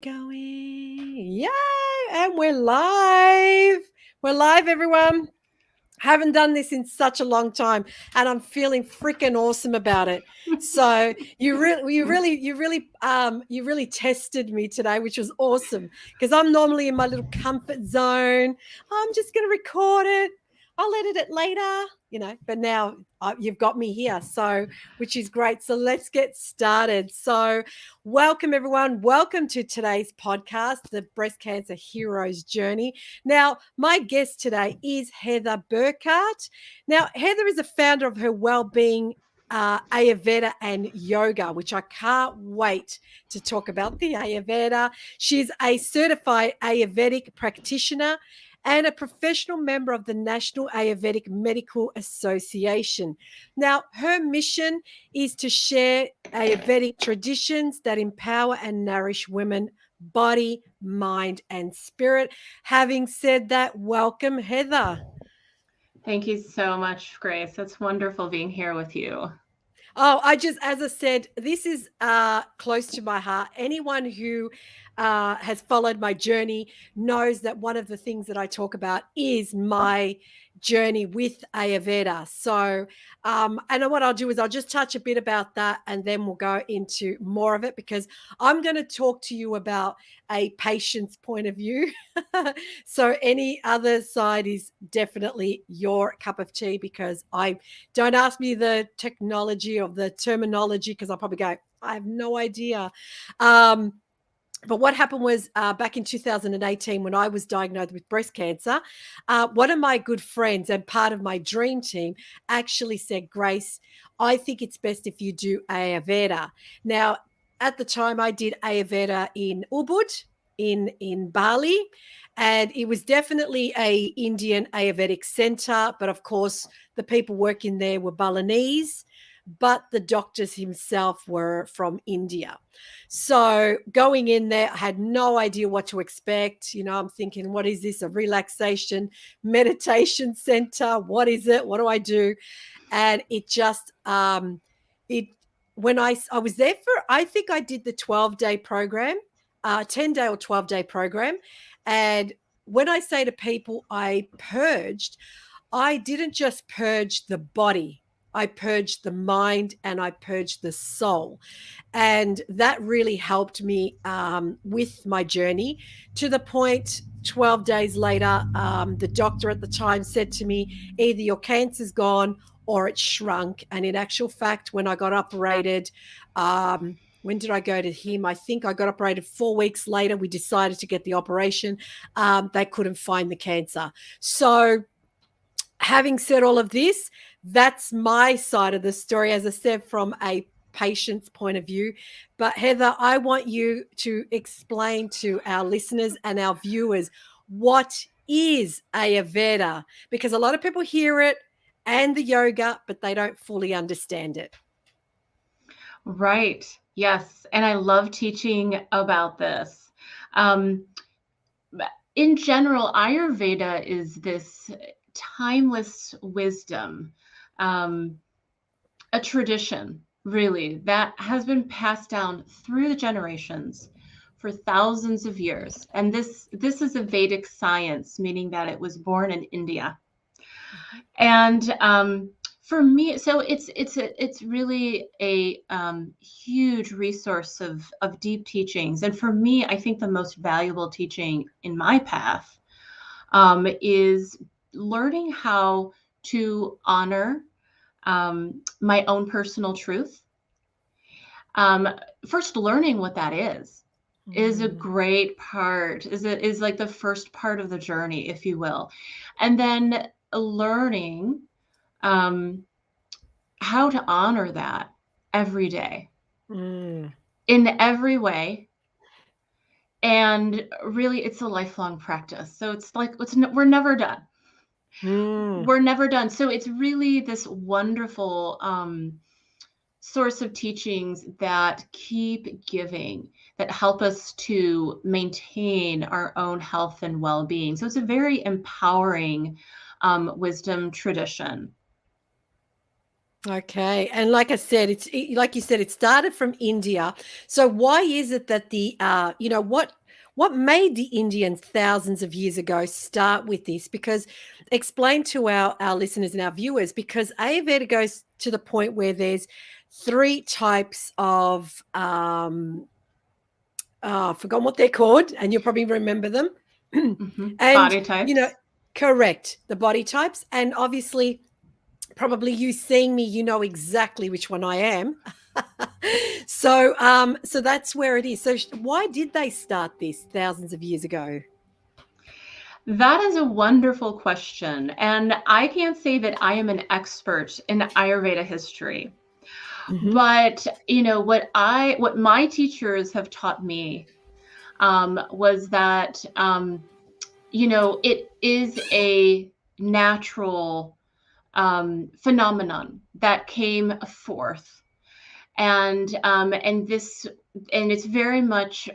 Going. Yay! And we're live. We're live, everyone. Haven't done this in such a long time, and I'm feeling freaking awesome about it. So you really tested me today, which was awesome because I'm normally in my little comfort zone. I'm just going to record it. I'll edit it later, but now you've got me here, so which is great. So let's get started. So welcome everyone. Welcome to today's podcast, the Breast Cancer Hero's Journey. Now, my guest today is Heather Burkart. Now, Heather is a founder of her Wellbeing Ayurveda and Yoga, which I can't wait to talk about the Ayurveda. She's a certified Ayurvedic practitioner and a professional member of the National Ayurvedic Medical Association. Now, her mission is to share Ayurvedic traditions that empower and nourish women body, mind, and spirit. Having said that, welcome, Heather. Thank you so much, Grace. It's wonderful being here with you. Oh, as I said, this is close to my heart. Anyone who has followed my journey knows that one of the things that I talk about is my journey with Ayurveda. So, and what I'll do is I'll just touch a bit about that and then we'll go into more of it because I'm going to talk to you about a patient's point of view. So, any other side is definitely your cup of tea because don't ask me the technology or the terminology because I'll probably go, I have no idea. But what happened was back in 2018, when I was diagnosed with breast cancer, one of my good friends and part of my dream team actually said, Grace, I think it's best if you do Ayurveda. Now, at the time, I did Ayurveda in Ubud in Bali, and it was definitely a Indian Ayurvedic center. But of course, the people working there were Balinese, but the doctors himself were from India. So going in there, I had no idea what to expect. I'm thinking, what is this? A relaxation meditation center? What is it? What do I do? And it just it when I was there for, I think I did the 12-day program, 10-day or 12-day program. And when I say to people I purged, I didn't just purge the body. I purged the mind and I purged the soul. And that really helped me with my journey to the point 12 days later, the doctor at the time said to me, either your cancer's gone or it's shrunk. And in actual fact, when I got operated, when did I go to him? I think I got operated 4 weeks later. We decided to get the operation. They couldn't find the cancer. So having said all of this, that's my side of the story, as I said, from a patient's point of view. But Heather, I want you to explain to our listeners and our viewers what is Ayurveda, because a lot of people hear it and the yoga, but they don't fully understand it. Right. Yes. And I love teaching about this. In general, Ayurveda is this timeless wisdom, a tradition, really, that has been passed down through the generations for thousands of years. And this is a Vedic science, meaning that it was born in India. And for me, so it's really a huge resource of deep teachings. And for me, I think the most valuable teaching in my path is learning how to honor my own personal truth. First, learning what that is a great part, is like the first part of the journey, if you will. And then learning how to honor that every day in every way. And really, it's a lifelong practice. So it's like, we're never done. We're never done. So it's really this wonderful source of teachings that keep giving, that help us to maintain our own health and well-being. So it's a very empowering wisdom tradition. Okay. And like I said, like you said, it started from India. So why is it that what made the Indians thousands of years ago start with this? Because explain to our listeners and our viewers, because Ayurveda goes to the point where there's three types of I've forgotten what they're called, and you'll probably remember them. And Body you know, types. correct, the body types, and obviously probably you seeing me, you know exactly which one I am. So that's where it is. So why did they start this thousands of years ago? That is a wonderful question. And I can't say that I am an expert in Ayurveda history. Hmm. But what my teachers have taught me was that it is a natural phenomenon that came forth, and it's very much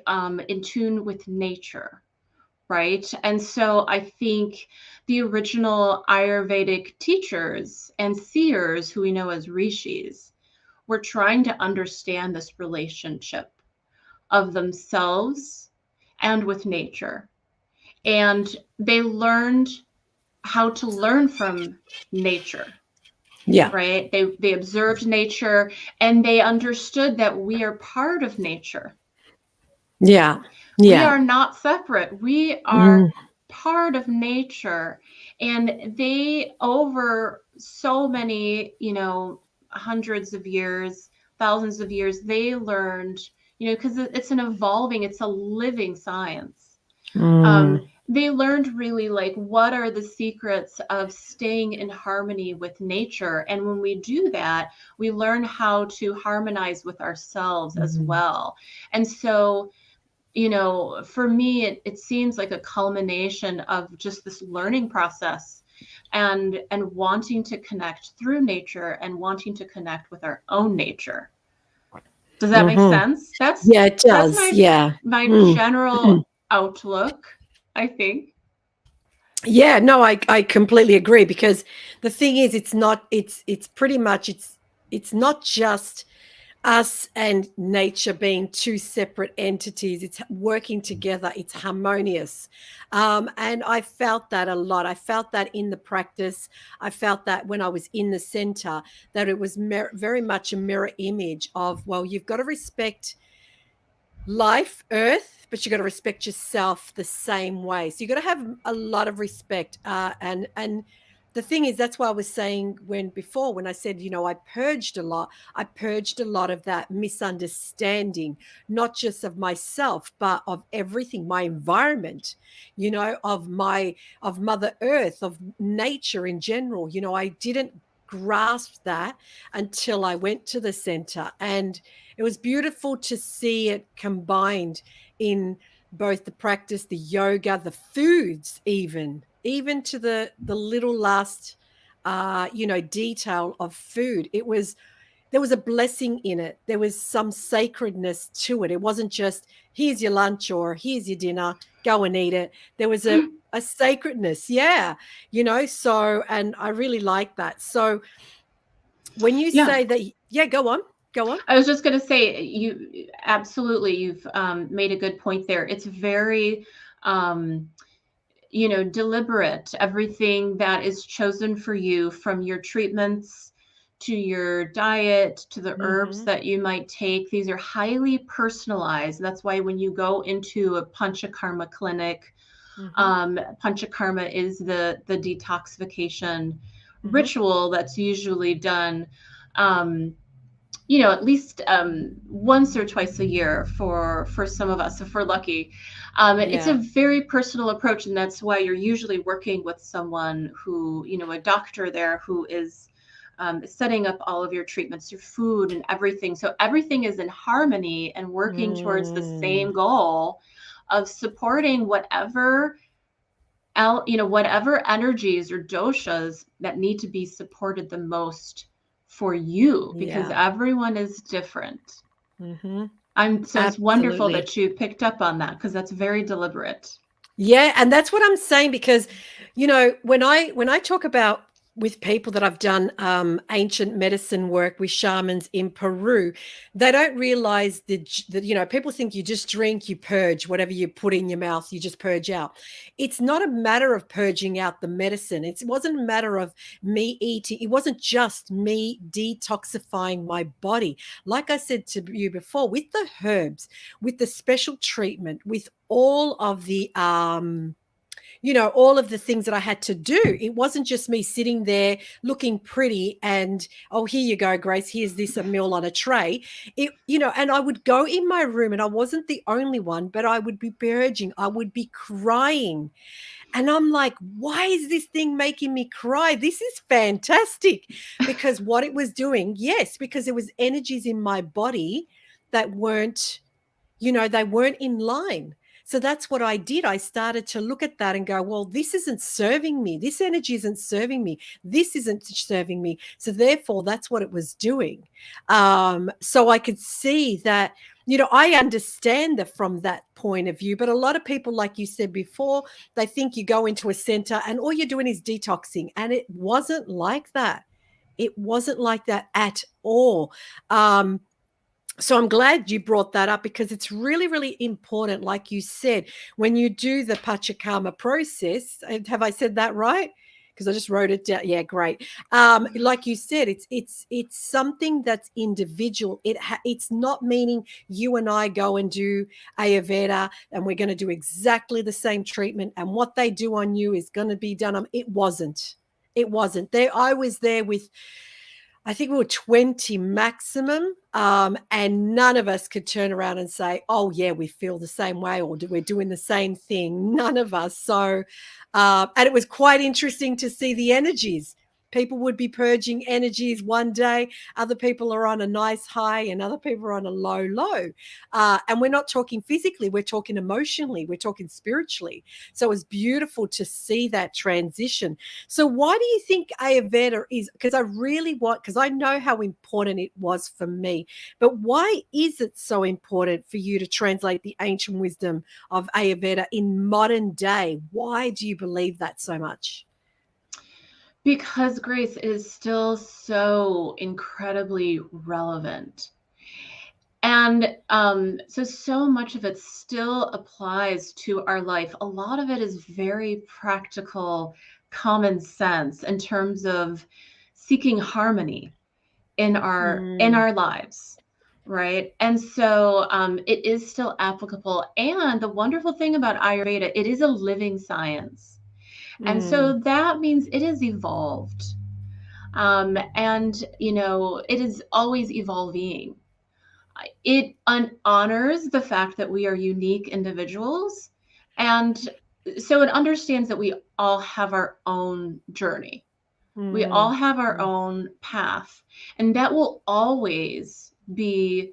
in tune with nature, right? And so I think the original Ayurvedic teachers and seers, who we know as rishis, were trying to understand this relationship of themselves and with nature. And they learned how to learn from nature, Yeah, right? They observed nature, and they understood that we are part of nature. yeah, We yeah. are not separate. We Mm, are part of nature. And they, over so many, hundreds of years, thousands of years, they learned, because it's an evolving, it's a living science. mm, They learned really like what are the secrets of staying in harmony with nature. And when we do that, we learn how to harmonize with ourselves as mm. well. And so, for me, it seems like a culmination of just this learning process and wanting to connect through nature and wanting to connect with our own nature. Does that make Mm-hmm. sense? Yeah, it That's does. my Yeah. my Mm. general outlook, I think. Yeah, no, I completely agree, because the thing is, it's pretty much it's not just us and nature being two separate entities. It's working together. It's harmonious. And I felt that a lot. I felt that in the practice. I felt that when I was in the center, that it was very much a mirror image of, well, you've got to respect life, earth, but you got to respect yourself the same way. So you got to have a lot of respect. And the thing is, that's why I was saying when I said, I purged a lot. I purged a lot of that misunderstanding, not just of myself, but of everything, my environment, of Mother Earth, of nature in general. I didn't grasp that until I went to the center, and it was beautiful to see it combined in both the practice, the yoga, the foods, even to the little last detail of food. There was a blessing in it. There was some sacredness to it. It wasn't just, here's your lunch or here's your dinner, go and eat it. There was a sacredness. Yeah. So, and I really like that. So when you Yeah. say that, yeah, go on, go on. I was just going to say, you've made a good point there. It's very, um, deliberate. Everything that is chosen for you, from your treatments to your diet to the herbs Hmm. that you might take, these are highly personalized. That's why when you go into a panchakarma clinic, Hmm. panchakarma is the detoxification Hmm. ritual that's usually done. Um, at least once or twice a year for some of us, if we're lucky. It's a Yeah. very personal approach, and that's why you're usually working with someone who, a doctor there, who is setting up all of your treatments, your food, and everything. So everything is in harmony and working towards the Mm, same goal of supporting whatever energies or doshas that need to be supported the most for you, because yeah. everyone is different. Hmm. So it's wonderful Absolutely. that you picked up on that, because that's very deliberate. Yeah, and that's what I'm saying, because when I talk about with people that I've done ancient medicine work with shamans in Peru, they don't realize that, you know, people think you just drink, you purge, whatever you put in your mouth, you just purge out. It's not a matter of purging out the medicine. It wasn't a matter of me eating. It wasn't just me detoxifying my body. Like I said to you before, with the herbs, with the special treatment, with all of the, you know, all of the things that I had to do. It wasn't just me sitting there looking pretty and, oh, here you go, Grace, here's this a meal on a tray. It, you know, and I would go in my room and I wasn't the only one, but I would be purging, I would be crying. And I'm like, why is this thing making me cry? This is fantastic. Because what it was doing, yes, because there was energies in my body that weren't, you know, they weren't in line. So that's what I did. I started to look at that and go, well, this isn't serving me. This energy isn't serving me. This isn't serving me. So therefore, that's what it was doing. So I could see that, you know, I understand that from that point of view. But a lot of people, like you said before, they think you go into a center and all you're doing is detoxing. And it wasn't like that. It wasn't like that at all. So I'm glad you brought that up because it's really, really important. Like you said, when you do the Pachakama process, have I said that right? Because I just wrote it down. Yeah, great. Like you said, it's something that's individual. It's not meaning you and I go and do Ayurveda and we're going to do exactly the same treatment and what they do on you is going to be done on. It wasn't. It wasn't. There, I was there with, I think we were 20 maximum, and none of us could turn around and say, oh, yeah, we feel the same way or we're doing the same thing. None of us. So, and it was quite interesting to see the energies. People would be purging energies one day. Other people are on a nice high and other people are on a low, low. And we're not talking physically. We're talking emotionally. We're talking spiritually. So it was beautiful to see that transition. So why do you think Ayurveda is, because I really want, because I know how important it was for me, but why is it so important for you to translate the ancient wisdom of Ayurveda in modern day? Why do you believe that so much? Because Grace is still so incredibly relevant. And so much of it still applies to our life. A lot of it is very practical, common sense in terms of seeking harmony in our lives, right? And so it is still applicable. And the wonderful thing about Ayurveda, it is a living science. And so that means it is evolved. And, you know, it is always evolving. It honors the fact that we are unique individuals. And so it understands that we all have our own journey. We all have our own path. And that will always be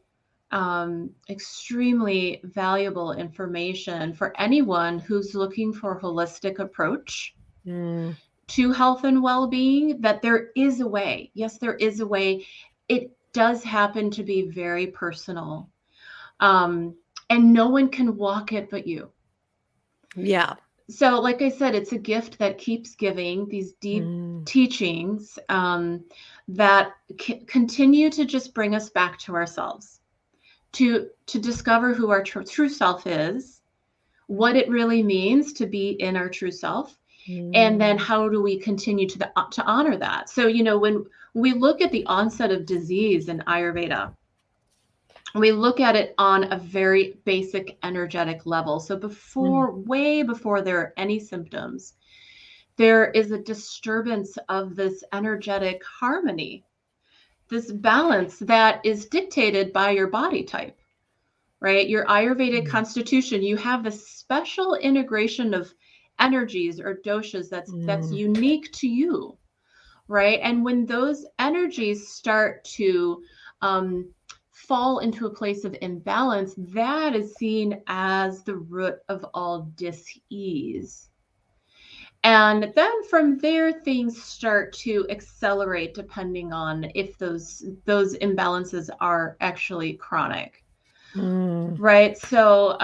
extremely valuable information for anyone who's looking for a holistic approach to health and well-being, that there is a way. Yes, there is a way. It does happen to be very personal. And no one can walk it but you. Yeah. So, like I said, it's a gift that keeps giving, these deep teachings that continue to just bring us back to ourselves, to discover who our true self is, what it really means to be in our true self, and then how do we continue to honor that. So, you know, when we look at the onset of disease in Ayurveda, we look at it on a very basic energetic level. So way before there are any symptoms, there is a disturbance of this energetic harmony, this balance that is dictated by your body type, right? Your Ayurvedic constitution, you have this special integration of energies or doshas that's unique to you, right? And when those energies start to fall into a place of imbalance, that is seen as the root of all dis-ease. And then from there, things start to accelerate depending on if those imbalances are actually chronic, right? So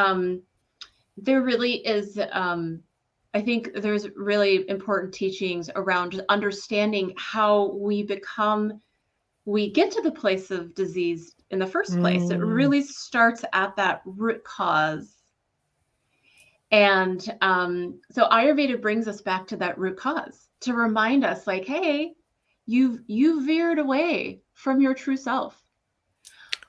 there really is a I think there's really important teachings around understanding how we get to the place of disease in the first place. It really starts at that root cause. And so Ayurveda brings us back to that root cause to remind us, like, hey, you veered away from your true self.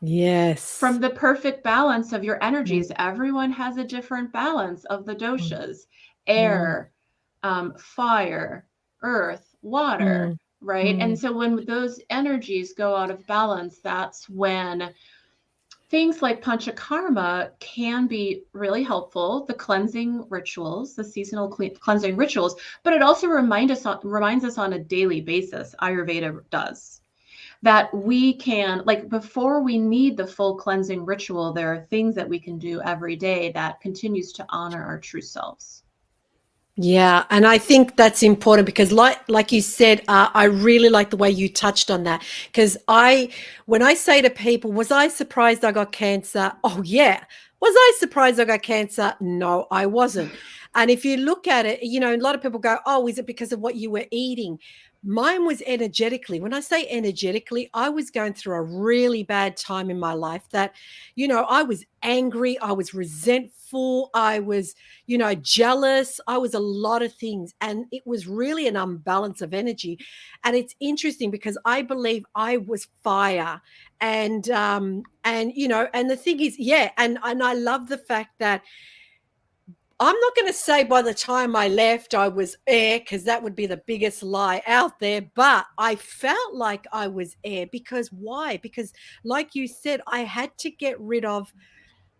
Yes. From the perfect balance of your energies. Everyone has a different balance of the doshas: air, fire, earth, water, right? And so when those energies go out of balance, that's when things like panchakarma can be really helpful, the cleansing rituals, the seasonal cleansing rituals, but it also reminds us on a daily basis, Ayurveda does, that we can, like, before we need the full cleansing ritual, there are things that we can do every day that continues to honor our true selves. Yeah, and I think that's important because, like you said, I really like the way you touched on that. Because when I say to people, "Was I surprised I got cancer?" Oh yeah. Was I surprised I got cancer? No, I wasn't. And if you look at it, a lot of people go, "Oh, is it because of what you were eating?" Mine was energetically. When I say energetically, I was going through a really bad time in my life that, I was angry, I was resentful, I was jealous. I was a lot of things. And it was really an unbalance of energy. And it's interesting because I believe I was fire. And the thing is, yeah, and I love the fact that I'm not going to say by the time I left I was air, because that would be the biggest lie out there. But I felt like I was air because why? Because, like you said, I had to get rid of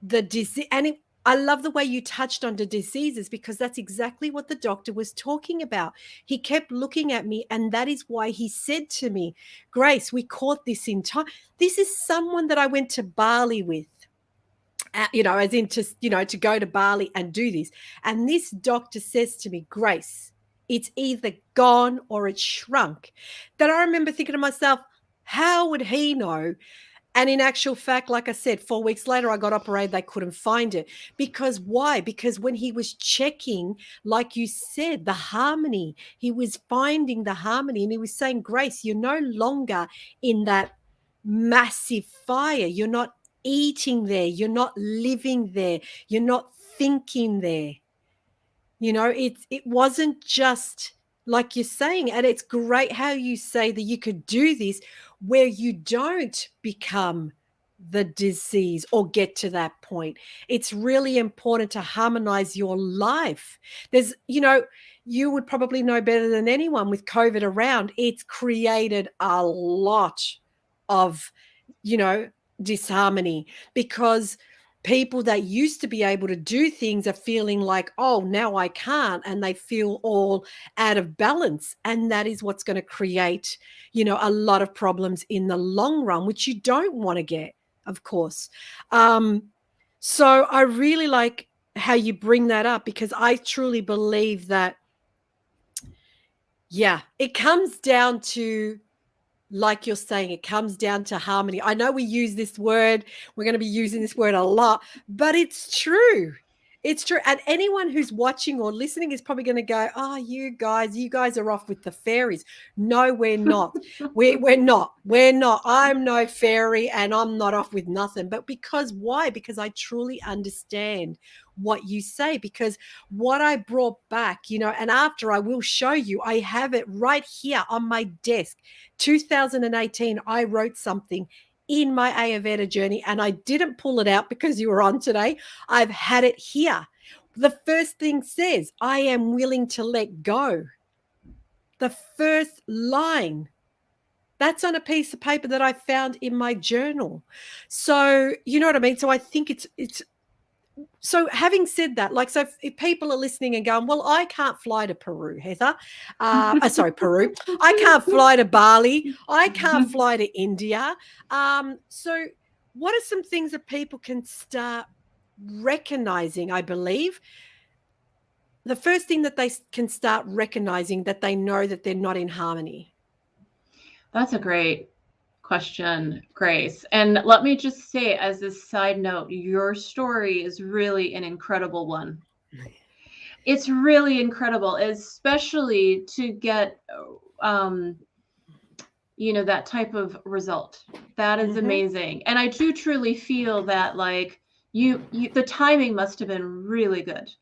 the disease. And I love the way you touched on the diseases because that's exactly what the doctor was talking about. He kept looking at me, and that is why he said to me, "Grace, we caught this in time." This is someone that I went to Bali with. As in to go to Bali and do this. And this doctor says to me, "Grace, it's either gone or it's shrunk." That I remember thinking to myself, how would he know? And in actual fact, like I said, 4 weeks later, I got operated. They couldn't find it. Because why? Because when he was checking, like you said, the harmony, he was finding the harmony. And he was saying, "Grace, you're no longer in that massive fire. You're not eating there. You're not living there. You're not thinking there." It wasn't just like you're saying, and it's great how you say that you could do this where you don't become the disease or get to that point. It's really important to harmonize your life. You would probably know better than anyone with COVID around. It's created a lot of, disharmony because people that used to be able to do things are feeling like, "Oh, now I can't," and they feel all out of balance. And that is what's going to create, a lot of problems in the long run, which you don't want to get, of course. So I really like how you bring that up because I truly believe that, yeah, it comes down to, like you're saying, it comes down to harmony. I know we use this word, we're going to be using this word a lot, but it's true. It's true. And anyone who's watching or listening is probably going to go, "Oh, you guys are off with the fairies." No, we're not. We're not. We're not. I'm no fairy and I'm not off with nothing. But because why? Because I truly understand what you say, because what I brought back, and after I will show you, I have it right here on my desk. 2018, I wrote something in my Ayurveda journey and I didn't pull it out because you were on today. I've had it here. The first thing says, "I am willing to let go." The first line. That's on a piece of paper that I found in my journal. So, you know what I mean? So I think it's so having said that, like, so if people are listening and going, "Well, I can't fly to Peru, Heather. Sorry, Peru. I can't fly to Bali. I can't fly to India." So what are some things that people can start recognizing? I believe the first thing that they can start recognizing that they know that they're not in harmony. That's a great question, Grace. And let me just say, as a side note, your story is really an incredible one. It's really incredible, especially to get, that type of result. That is amazing. And I do truly feel that like the timing must have been really good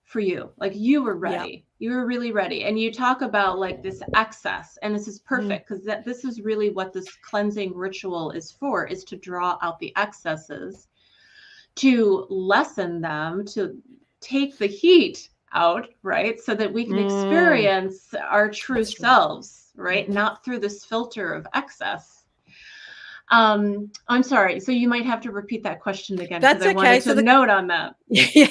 for you. Like you were ready. You were really ready. And you talk about like this excess, and this is perfect because this is really what this cleansing ritual is for, is to draw out the excesses, to lessen them, to take the heat out, right? So that we can experience our true selves, right? Not through this filter of excess. I'm sorry. So you might have to repeat that question again, because I wanted to note on that. Yeah.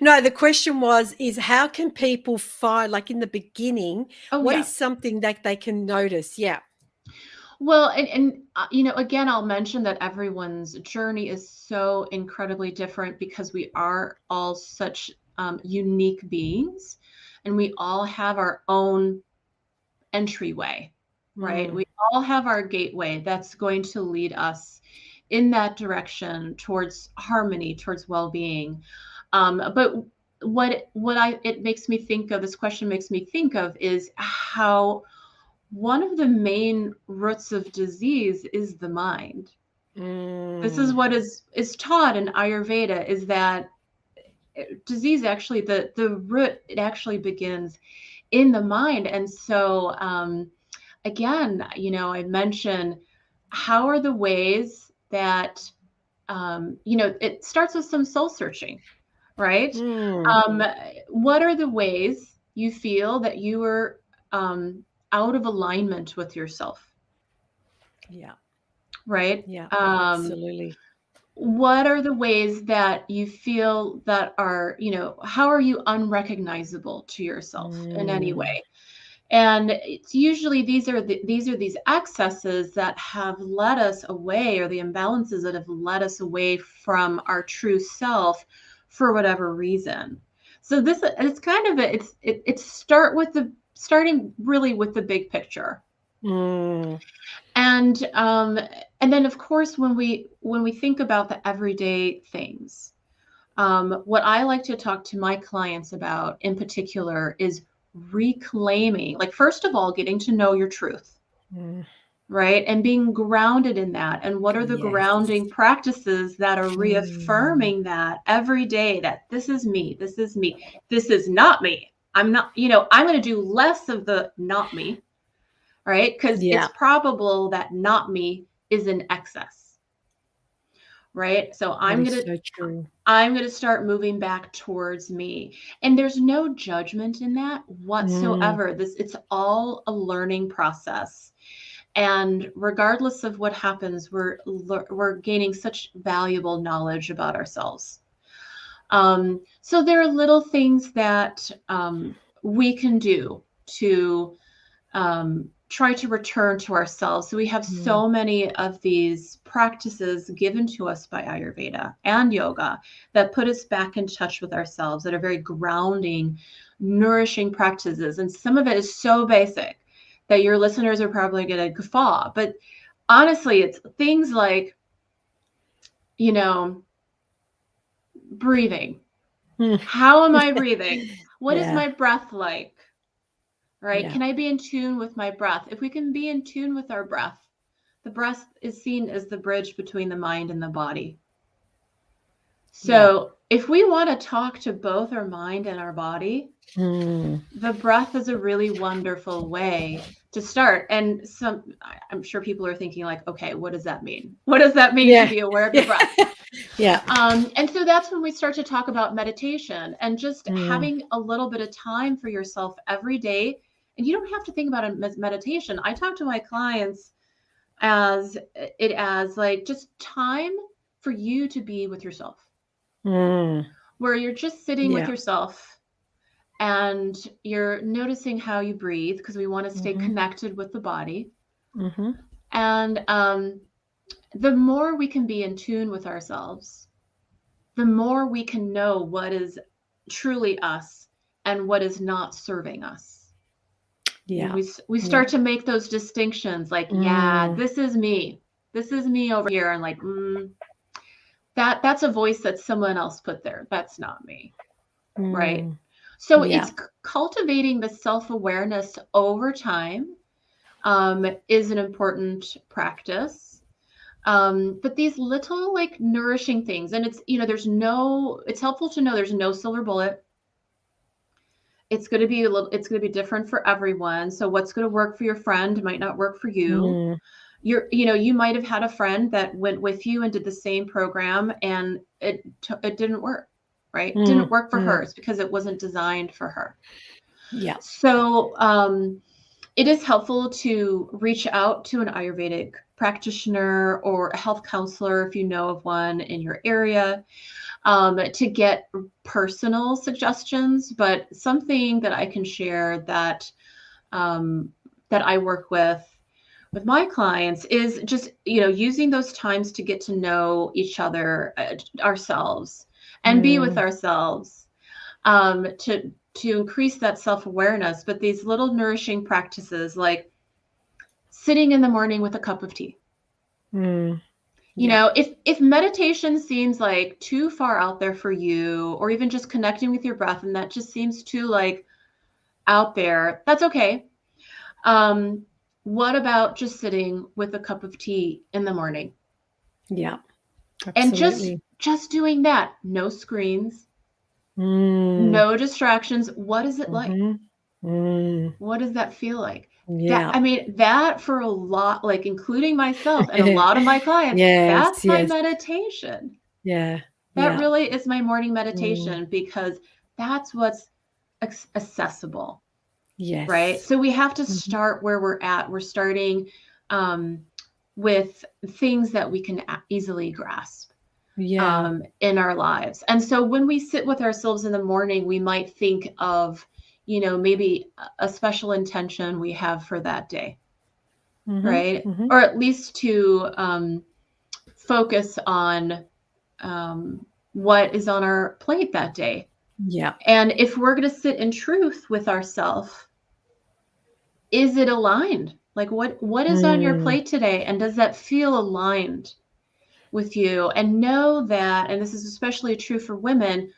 No, the question is how can people find, like in the beginning, what is something that they can notice? Yeah. Well, and again, I'll mention that everyone's journey is so incredibly different because we are all such unique beings, and we all have our own entryway, right? We all have our gateway that's going to lead us in that direction towards harmony, towards well-being. But it makes me think of, this question makes me think of, is how one of the main roots of disease is the mind. This is what is taught in Ayurveda, is that disease actually, the root, it actually begins in the mind. And so again, I mentioned, how are the ways that it starts with some soul searching, right? What are the ways you feel that you are out of alignment with yourself? Yeah. Right? Yeah, absolutely. What are the ways that you feel that are, how are you unrecognizable to yourself in any way? And it's usually these are these excesses that have led us away, or the imbalances that have led us away from our true self for whatever reason. So it's kind of it's starting really with the big picture. And then of course when we think about the everyday things, what I like to talk to my clients about in particular is reclaiming, like, first of all, getting to know your truth, right? And being grounded in that. And what are the grounding practices that are reaffirming that every day, that this is me, this is me, this is not me. I'm not, I'm going to do less of the not me, right? Because it's probable that not me is in excess, right? So I'm going to start moving back towards me. And there's no judgment in that whatsoever. It's all a learning process. And regardless of what happens, we're gaining such valuable knowledge about ourselves. So there are little things that we can do to try to return to ourselves. So we have so many of these practices given to us by Ayurveda and yoga that put us back in touch with ourselves, that are very grounding, nourishing practices. And some of it is so basic that your listeners are probably going to guffaw. But honestly, it's things like, breathing. How am I breathing? What is my breath like? Right? Can I be in tune with my breath? If we can be in tune with our breath, the breath is seen as the bridge between the mind and the body. So if we want to talk to both our mind and our body, the breath is a really wonderful way to start. And I'm sure people are thinking like, okay, what does that mean? What does that mean to be aware of your breath? And so that's when we start to talk about meditation, and just having a little bit of time for yourself every day. And you don't have to think about it meditation. I talk to my clients as like just time for you to be with yourself, where you're just sitting with yourself and you're noticing how you breathe, because we want to stay connected with the body. And the more we can be in tune with ourselves, the more we can know what is truly us and what is not serving us. We start to make those distinctions, like, this is me. This is me over here. And like, that's a voice that someone else put there. That's not me. Right. So Yeah. it's cultivating the self-awareness over time, is an important practice. But these little like nourishing things, and it's, it's helpful to know there's no silver bullet. It's going to be it's going to be different for everyone. So what's going to work for your friend might not work for you. Mm, You might have had a friend that went with you and did the same program, and it didn't work, right? It didn't work for her. It's because it wasn't designed for her. Yeah. So it is helpful to reach out to an Ayurvedic practitioner or a health counselor if you know of one in your area, to get personal suggestions. But something that I can share that that I work with my clients is just, using those times to get to know each other, ourselves, and be with ourselves, to increase that self-awareness. But these little nourishing practices, like sitting in the morning with a cup of tea. Yeah. If meditation seems like too far out there for you, or even just connecting with your breath, and that just seems too like out there, that's okay. What about just sitting with a cup of tea in the morning? Yeah. And Absolutely. just doing that, no screens, Mm, no distractions. What is it like? mm, What does that feel like? yeah. That for a lot, like including myself and a lot of my clients, Yes. that's my Yes. meditation. Yeah. That Yeah. really is my morning Mm, meditation, because that's what's accessible, right? yes. So we have to Mhm. start where we're at. We're starting um, with things that we can easily grasp Yeah. in our lives. And so when we sit with ourselves in the morning, we might think of, maybe a special intention we have for that day, Mm-hmm. right? Mm-hmm. Or at least to focus on what is on our plate that day. Yeah. And if we're going to sit in truth with ourselves, is it aligned? Like what is on your Mm, plate today? And does that feel aligned with you? And know that, and this is especially true for women,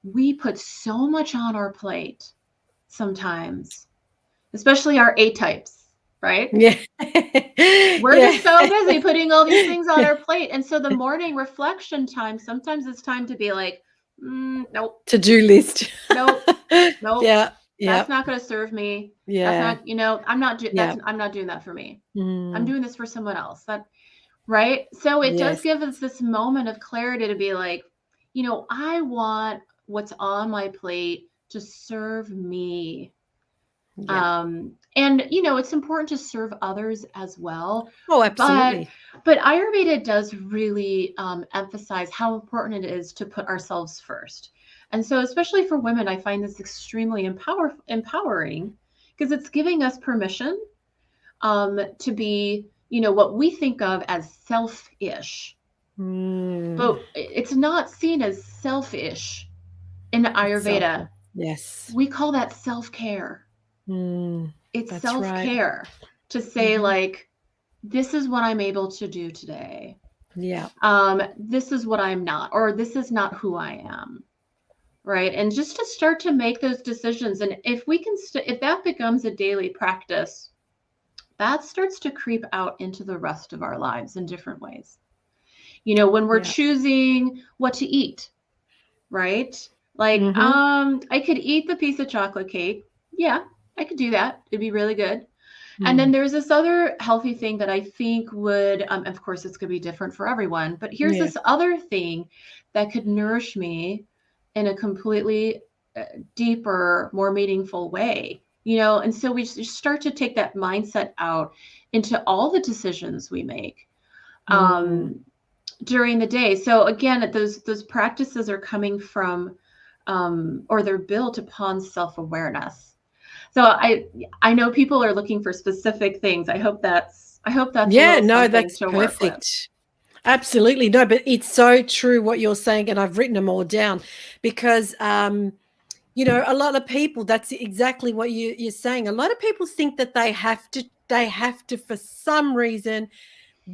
we put so much on our plate sometimes, especially our A types, right? yeah. We're Yeah. just so busy putting all these things on our plate. And so the morning reflection time, sometimes it's time to be like, nope, To-do list. nope, nope. Yeah. Yeah. That's not going to serve me. That's Yeah. not, I'm not, Yeah. I'm not doing that for me. I'm Mm, doing this for someone else. Right. So it does yes. give us this moment of clarity to be like, I want what's on my plate to serve me. Yeah. And it's important to serve others as well. Oh, But absolutely. Ayurveda does really emphasize how important it is to put ourselves first. And so, especially for women, I find this extremely empowering, because it's giving us permission to be, what we think of as selfish. Mm, But it's not seen as selfish in it's selfish. Ayurveda. Yes. We call that self-care. Mm, It's that's right. self-care to say, Hmm. like, this is what I'm able to do today. Yeah. This is what I'm not, or this is not who I am. Right. And just to start to make those decisions. And if we can, if that becomes a daily practice, that starts to creep out into the rest of our lives in different ways. When we're Yeah. choosing what to eat, right? Like, Hmm. I could eat the piece of chocolate cake. Yeah, I could do that. It'd be really good. And then Mm, there's this other healthy thing that I think would, of course, it's going to be different for everyone, but here's yeah. this other thing that could nourish me in a completely deeper, more meaningful way. And so we start to take that mindset out into all the decisions we make Mm, during the day. So again, those practices are coming from, or they're built upon self-awareness. So I know people are looking for specific things. I hope that's a yeah. little No, something that's to work with. perfect. Absolutely. No, but it's so true what you're saying. And I've written them all down because, a lot of people, that's exactly what you're saying. A lot of people think that they have to, for some reason,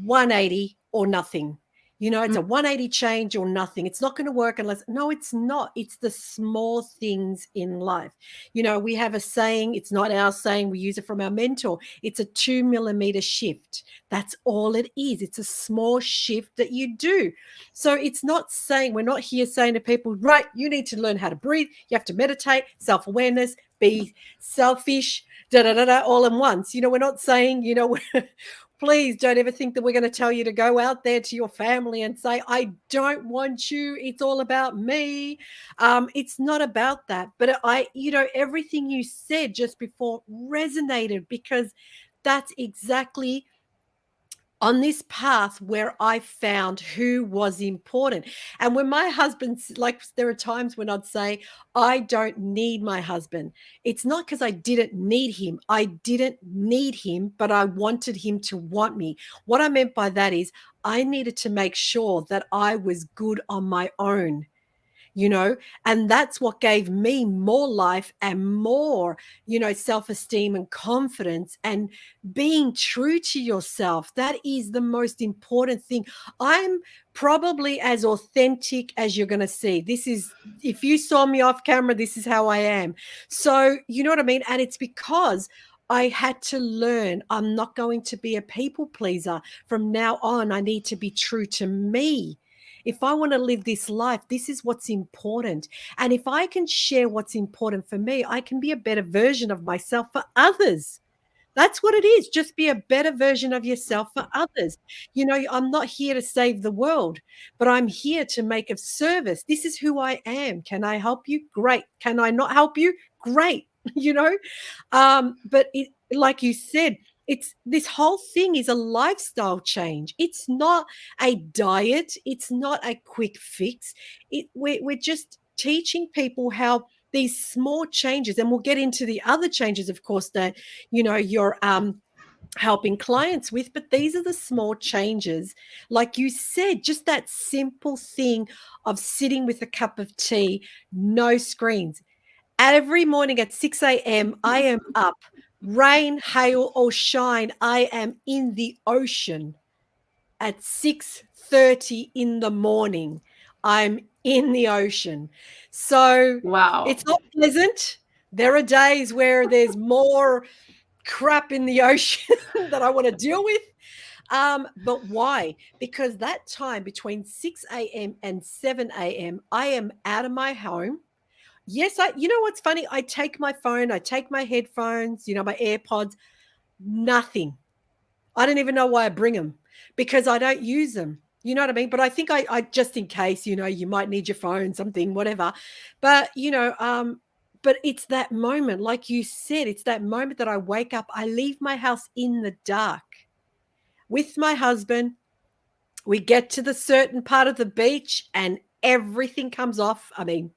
180 or nothing. It's a 180 change or nothing. It's not going to work unless, no, it's not. It's the small things in life. We have a saying, it's not our saying, we use it from our mentor. It's a 2 millimeter shift. That's all it is. It's a small shift that you do. So it's not saying, we're not here saying to people, right, you need to learn how to breathe. You have to meditate, self-awareness, be selfish, all in once. We're not saying, please don't ever think that we're going to tell you to go out there to your family and say, I don't want you. It's all about me. It's not about that. But everything you said just before resonated, because that's exactly on this path where I found who was important. And when my husband, like, there are times when I'd say, I don't need my husband. It's not because I didn't need him. I didn't need him, but I wanted him to want me. What I meant by that is I needed to make sure that I was good on my own. And that's what gave me more life and more, self-esteem and confidence, and being true to yourself. That is the most important thing. I'm probably as authentic as you're going to see. If you saw me off camera, this is how I am. So, you know what I mean? And it's because I had to learn I'm not going to be a people pleaser. From now on, I need to be true to me. If I want to live this life, this is what's important. And if I can share what's important for me, I can be a better version of myself for others. That's what it is. Just be a better version of yourself for others. I'm not here to save the world, but I'm here to make of service. This is who I am. Can I help you? Great. Can I not help you? Great. But like you said, this whole thing is a lifestyle change. It's not a diet. It's not a quick fix. We're just teaching people how these small changes, and we'll get into the other changes, of course, that you're helping clients with, but these are the small changes. Like you said, just that simple thing of sitting with a cup of tea, no screens. Every morning at 6 a.m., I am up. Rain, hail, or shine, I am in the ocean at 6:30 in the morning. I'm in the ocean. So Wow. it's not pleasant. There are days where there's more crap in the ocean that I want to deal with. But why? Because that time between 6 a.m. and 7 a.m., I am out of my home. Yes, you know what's funny? I take my phone, I take my headphones, my AirPods, nothing. I don't even know why I bring them, because I don't use them. You know what I mean? But I think I just in case, you might need your phone, something, whatever. But, but it's that moment, like you said, it's that moment that I wake up, I leave my house in the dark with my husband. We get to the certain part of the beach and everything comes off. I mean,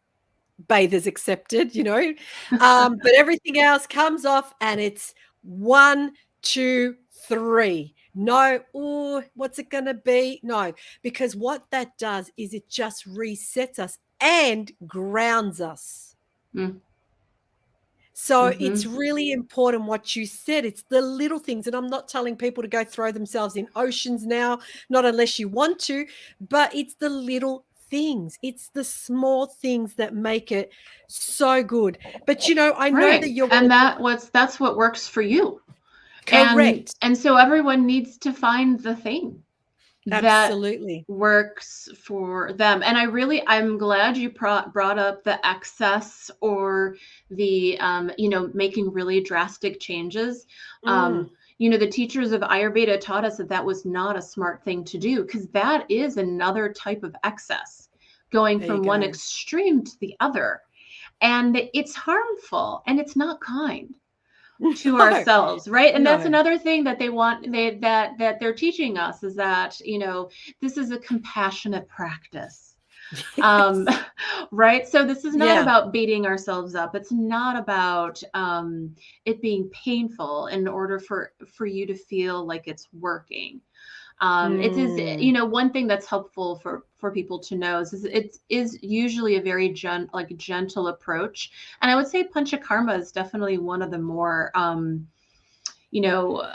bathers accepted, but everything else comes off, and it's 1, 2, 3. No, oh, what's it going to be? No, because what that does is it just resets us and grounds us. Mm. So it's Mm-hmm. really important what you said. It's the little things. And I'm not telling people to go throw themselves in oceans now, not unless you want to, but it's the little things. It's the small things that make it so good. But I know that Right. you're And that's what works for you. And correct. so everyone needs to find the thing that Absolutely. works for them. And I'm glad you brought up the excess, or the making really drastic changes. Mm, The teachers of Ayurveda taught us that was not a smart thing to do, because that is another type of excess, going there you from one go. extreme to the other. And it's harmful, and it's not kind to No, ourselves, right? And that's no. another thing that that they're teaching us, is that this is a compassionate practice. um Yes. right, so this is not Yeah. about beating ourselves up. It's not about it being painful in order for you to feel like it's working. It is, Mm, one thing that's helpful for people to know is it is usually a very gentle approach. And I would say panchakarma is definitely one of the more, you know,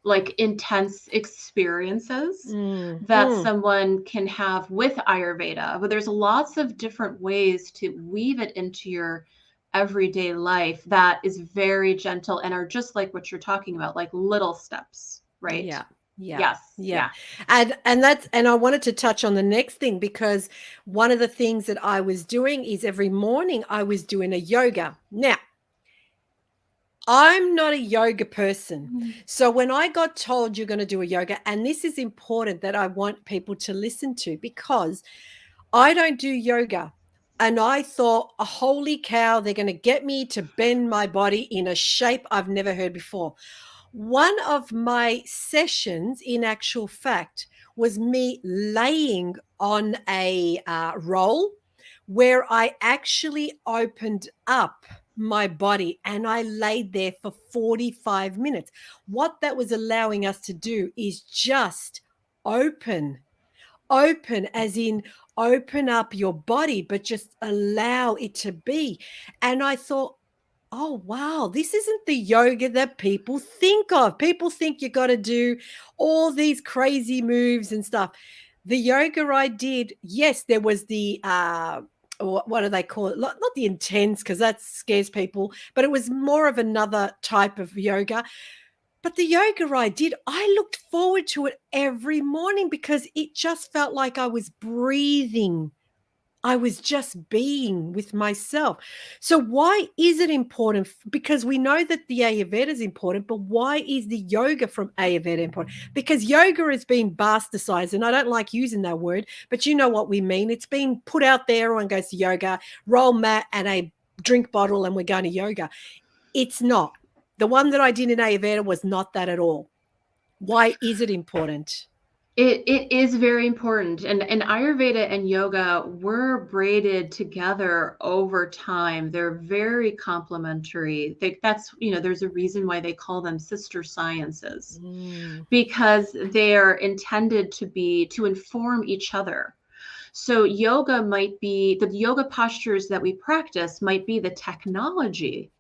like intense experiences Mm, that mm. someone can have with Ayurveda. But there's lots of different ways to weave it into your everyday life that is very gentle and are just like what you're talking about, like little steps, right? Yeah. Yeah. Yes. Yeah. Yeah. And I wanted to touch on the next thing, because one of the things that I was doing is every morning I was doing a yoga. Now, I'm not a yoga person. Mm. So when I got told you're going to do a yoga, and this is important that I want people to listen to, because I don't do yoga. And I thought, oh, holy cow, they're going to get me to bend my body in a shape I've never heard before. One of my sessions, in actual fact, was me laying on a roll where I actually opened up my body and I laid there for 45 minutes. What that was allowing us to do is just open, open, as in open up your body, but just allow it to be. And I thought, oh, wow, this isn't the yoga that people think of. People think you got to do all these crazy moves and stuff. The yoga I did, yes, there was the, what do they call it? Not the intense, because that scares people, but it was more of another type of yoga. But the yoga I did, I looked forward to it every morning because it just felt like I was breathing. I was just being with myself. So why is it important? Because we know that the Ayurveda is important, but why is the yoga from Ayurveda important? Because yoga has been bastardized, and I don't like using that word, but you know what we mean. It's been put out there, everyone goes to yoga, roll mat and a drink bottle, and we're going to yoga. It's not. The one that I did in Ayurveda was not that at all. Why is it important? It is very important. And Ayurveda and yoga were braided together over time. They're very complementary. That's, there's a reason why they call them sister sciences, Mm, because they're intended to inform each other. So yoga might be the yoga postures that we practice might be the technology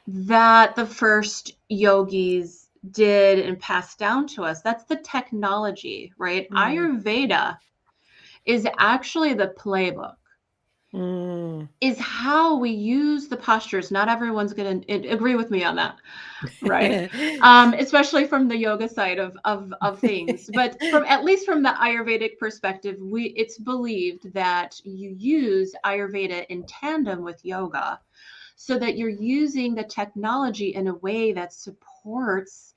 that the first yogis did and passed down to us. That's the technology, right? mm, Ayurveda is actually the playbook, mm. is how we use the postures. Not everyone's going to agree with me on that, right? Especially from the yoga side of things. But from, at least from the Ayurvedic perspective, it's believed that you use Ayurveda in tandem with yoga, so that you're using the technology in a way that supports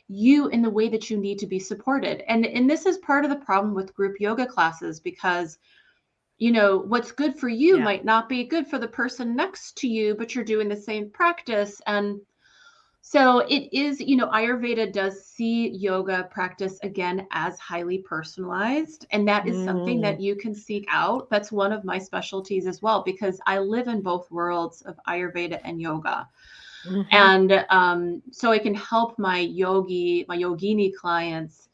you in the way that you need to be supported. And this is part of the problem with group yoga classes, because what's good for you Yeah. might not be good for the person next to you, but you're doing the same practice. And so it is, Ayurveda does see yoga practice again as highly personalized. And that is something Mm, that you can seek out. That's one of my specialties as well, because I live in both worlds of Ayurveda and yoga. mhm. And so I can help my yogini clients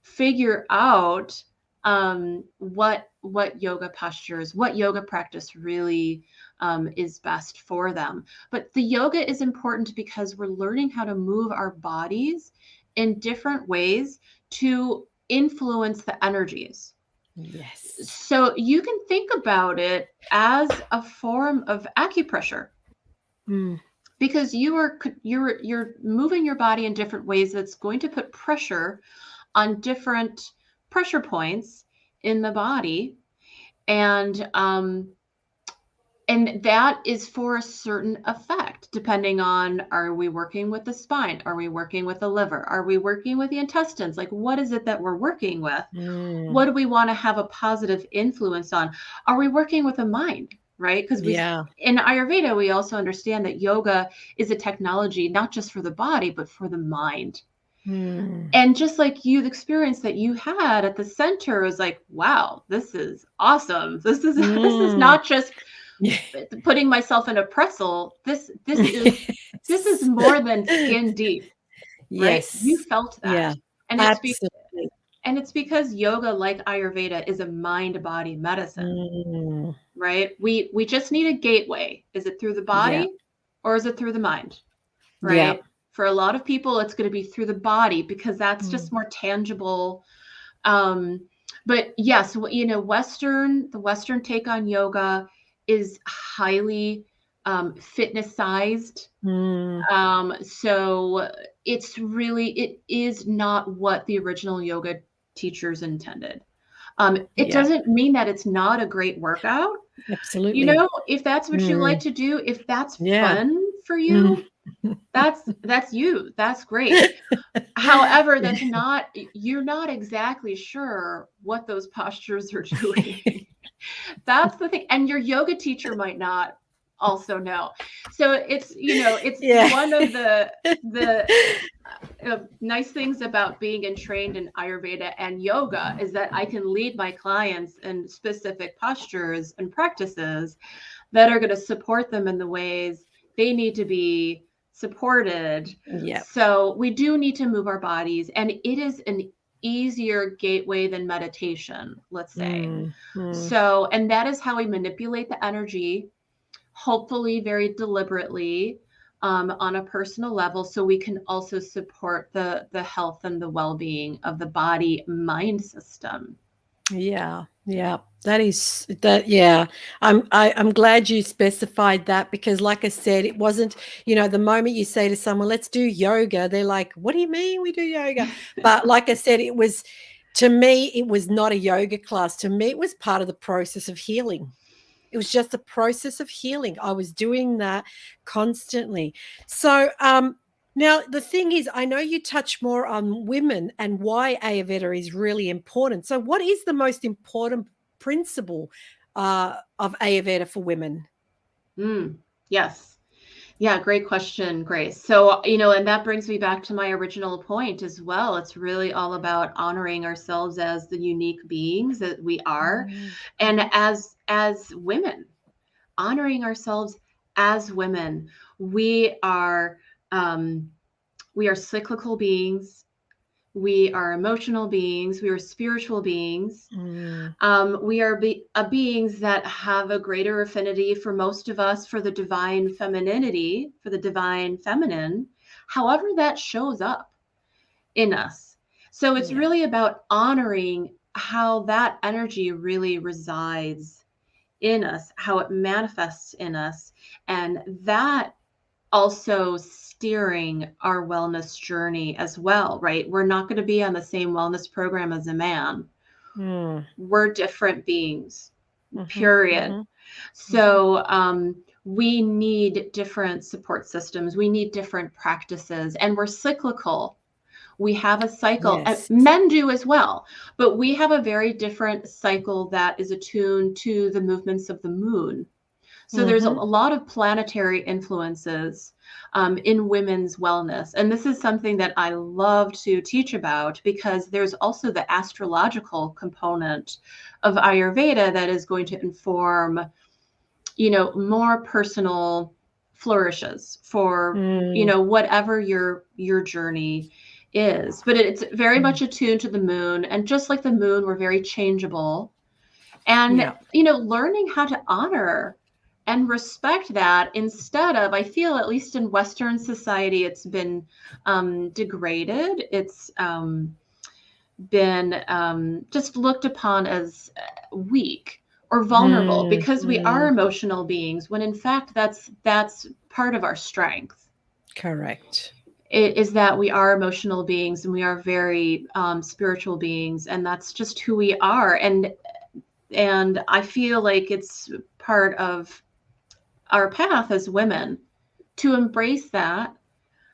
figure out what yoga postures, what yoga practice really is best for them. But the yoga is important because we're learning how to move our bodies in different ways to influence the energies. Yes. So you can think about it as a form of acupressure, Mm, because you're moving your body in different ways that's going to put pressure on different pressure points in the body. And that is for a certain effect, depending on, are we working with the spine, are we working with the liver, are we working with the intestines? Like, what is it that we're working with? mm. What do we want to have a positive influence on? Are we working with the mind, right? Because Yeah. in Ayurveda, we also understand that yoga is a technology not just for the body but for the mind. Mm, And just like you, the experience that you had at the center was like, wow, this is awesome. This is this is mm. not just putting myself in a pretzel. This is Yes. more than skin deep, right? You Yes. felt Yeah. that. And Absolutely. it's because yoga, like Ayurveda, is a mind body medicine, Mm, right? We just need a gateway. Is it through the yeah. body or is it through the mind? Yeah. Right? For a lot of people, it's going to be through the body because that's just more tangible. But yes, the Western take on yoga is highly fitness sized. So it is not what the original yoga teachers intended. It doesn't mean that it's not a great workout. Absolutely. If that's what you like to do, if that's Yeah. fun for you, that's you. That's great. However, you're not exactly sure what those postures are doing. That's the thing. And your yoga teacher might not also know. So it's one of the nice things about being trained in Ayurveda and yoga is that I can lead my clients in specific postures and practices that are going to support them in the ways they need to be supported. Yeah. So we do need to move our bodies, and it is an easier gateway than meditation, let's say. So, and that is how we manipulate the energy, hopefully very deliberately, on a personal level, so we can also support the health and the well-being of the body mind system. Yeah. That is that. Yeah, I'm glad you specified that, because, like I said, it wasn't. The moment you say to someone, "Let's do yoga," they're like, "What do you mean we do yoga?" But like I said, to me, it was not a yoga class. To me, it was part of the process of healing. It was just a process of healing. I was doing that constantly. So, now the thing is, I know you touch more on women and why Ayurveda is really important. So, what is the most important principle of Ayurveda for women? Yes. Yeah, great question, Grace. So, and that brings me back to my original point as well. It's really all about honoring ourselves as the unique beings that we are. And as women, honoring ourselves as women. We are cyclical beings. We are emotional beings. We are spiritual beings. We are beings that have a greater affinity, for most of us, for the divine femininity, for the divine feminine, however that shows up in us. So it's really about honoring how that energy really resides in us, how it manifests in us, and that also steering our wellness journey as well, right? We're not going to be on the same wellness program as a man. We're different beings, period. So we need different support systems. We need different practices, and we're cyclical. We have a cycle, and men do as well, but we have a very different cycle that is attuned to the movements of the moon. So there's a lot of planetary influences in women's wellness. And this is something that I love to teach about, because there's also the astrological component of Ayurveda that is going to inform, more personal flourishes for, whatever your journey is. But it's very much attuned to the moon. And just like the moon, we're very changeable. And, learning how to honor and respect that, instead of, I feel, at least in Western society, it's been degraded. It's been just looked upon as weak or vulnerable, because we are emotional beings, when in fact that's part of our strength. Correct. It is that we are emotional beings, and we are very spiritual beings, and that's just who we are. And I feel like it's part of our path as women to embrace that,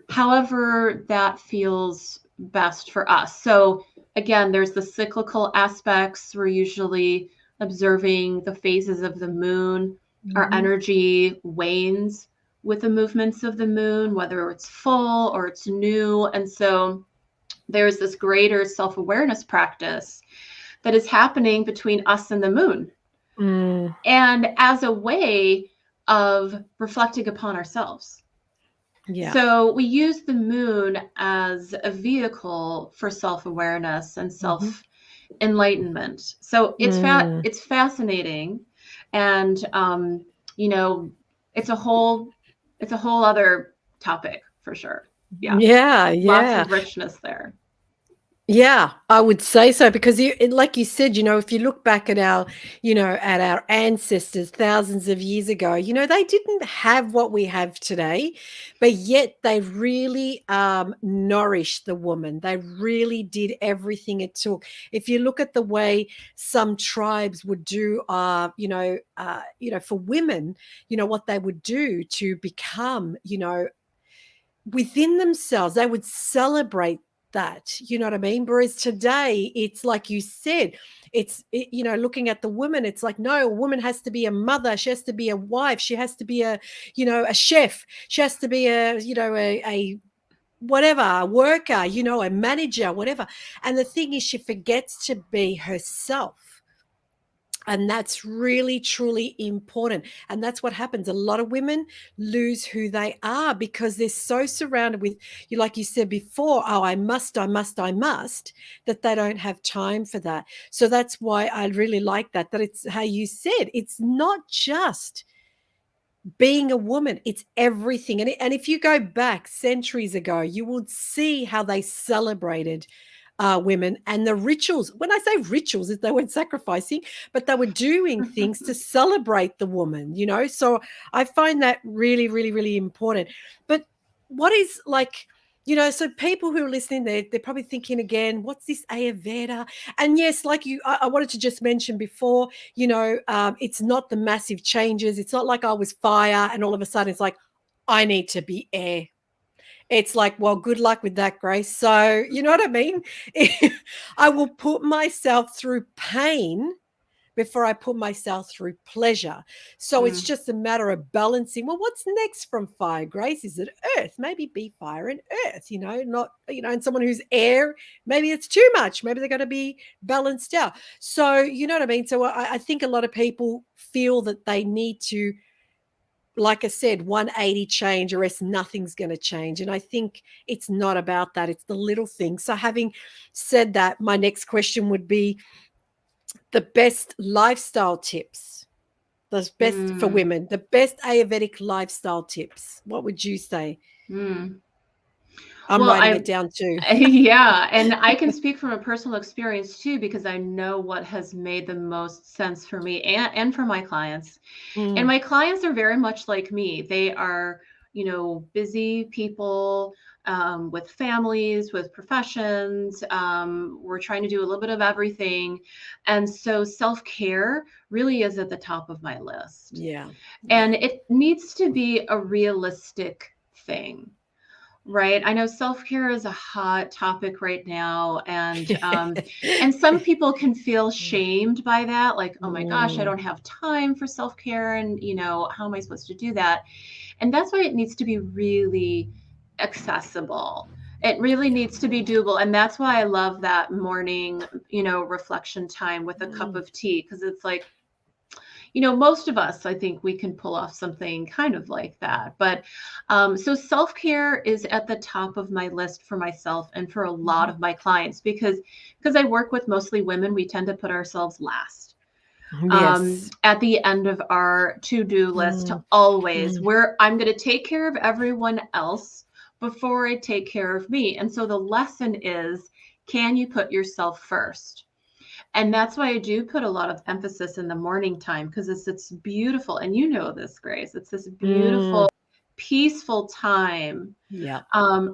however that feels best for us. So again, there's the cyclical aspects. We're usually observing the phases of the moon. Our energy wanes with the movements of the moon, whether it's full or it's new. And so there's this greater self-awareness practice that is happening between us and the moon. And as a way of reflecting upon ourselves. So we use the moon as a vehicle for self-awareness and self-enlightenment. So it's fascinating, and it's a whole other topic for sure. Yeah, Yeah, lots yeah. of richness there. Yeah, I would say so because like you said, if you look back at at our ancestors thousands of years ago, they didn't have what we have today, but yet they really nourished the woman. They really did everything it took. If you look at the way some tribes would do, for women, what they would do to become, within themselves, they would celebrate that. You know what I mean? Whereas today, it's like you said, looking at the woman, it's like, no, a woman has to be a mother. She has to be a wife. She has to be a chef. She has to be a whatever, a worker, a manager, whatever. And the thing is, she forgets to be herself. And that's really, truly important. And that's what happens. A lot of women lose who they are because they're so surrounded with you, like you said before, oh, I must, I must, I must, that they don't have time for that. So that's why I really like that it's how you said, it's not just being a woman, it's everything. And if you go back centuries ago, you would see how they celebrated women and the rituals. When I say rituals, is they weren't sacrificing, but they were doing things to celebrate the woman, So I find that really, really, really important. But what is like, so people who are listening, they're probably thinking again, what's this Ayurveda? And yes, like I wanted to just mention before, it's not the massive changes. It's not like I was fire and all of a sudden it's like, I need to be air. It's like, well, good luck with that, Grace. So, you know what I mean? I will put myself through pain before I put myself through pleasure. So it's Mm. just a matter of balancing. Well, what's next from fire, Grace? Is it earth? Maybe be fire and earth, not, and someone who's air, maybe it's too much. Maybe they're going to be balanced out. So, you know what I mean? So I think a lot of people feel that they need to, like I said, 180 change or else nothing's going to change. And I think it's not about that. It's the little things. So having said that, my next question would be the best lifestyle tips, the best for Mm. women, the best Ayurvedic lifestyle tips. What would you say? Mm. I'm Well, writing it down too. yeah, and I can speak from a personal experience too, because I know what has made the most sense for me and for my clients. And Mm, my clients are very much like me. They are, busy people, with families, with professions. We're trying to do a little bit of everything. And so self-care really is at the top of my list. yeah. And Yeah. it needs to be a realistic thing. Right. I know self-care is a hot topic right now, and some people can feel shamed by that, like, oh my gosh, I Mm, don't have time for self-care, and how am I supposed to do that? And that's why it needs to be really accessible. It really yeah. needs to be doable, and that's why I love that morning, reflection time with a cup Mm, of tea, because it's like, most of us, I think we can pull off something kind of like that. But so self care is at the top of my list for myself and for a lot mhm. of my clients, because I work with mostly women. We tend to put ourselves last, Yes. at the end of our to do list, Mm, always, mm, where I'm going to take care of everyone else before I take care of me. And so the lesson is, can you put yourself first? And that's why I do put a lot of emphasis in the morning time, because it's beautiful. And you know this, Grace. It's this mm, beautiful, peaceful time, yeah.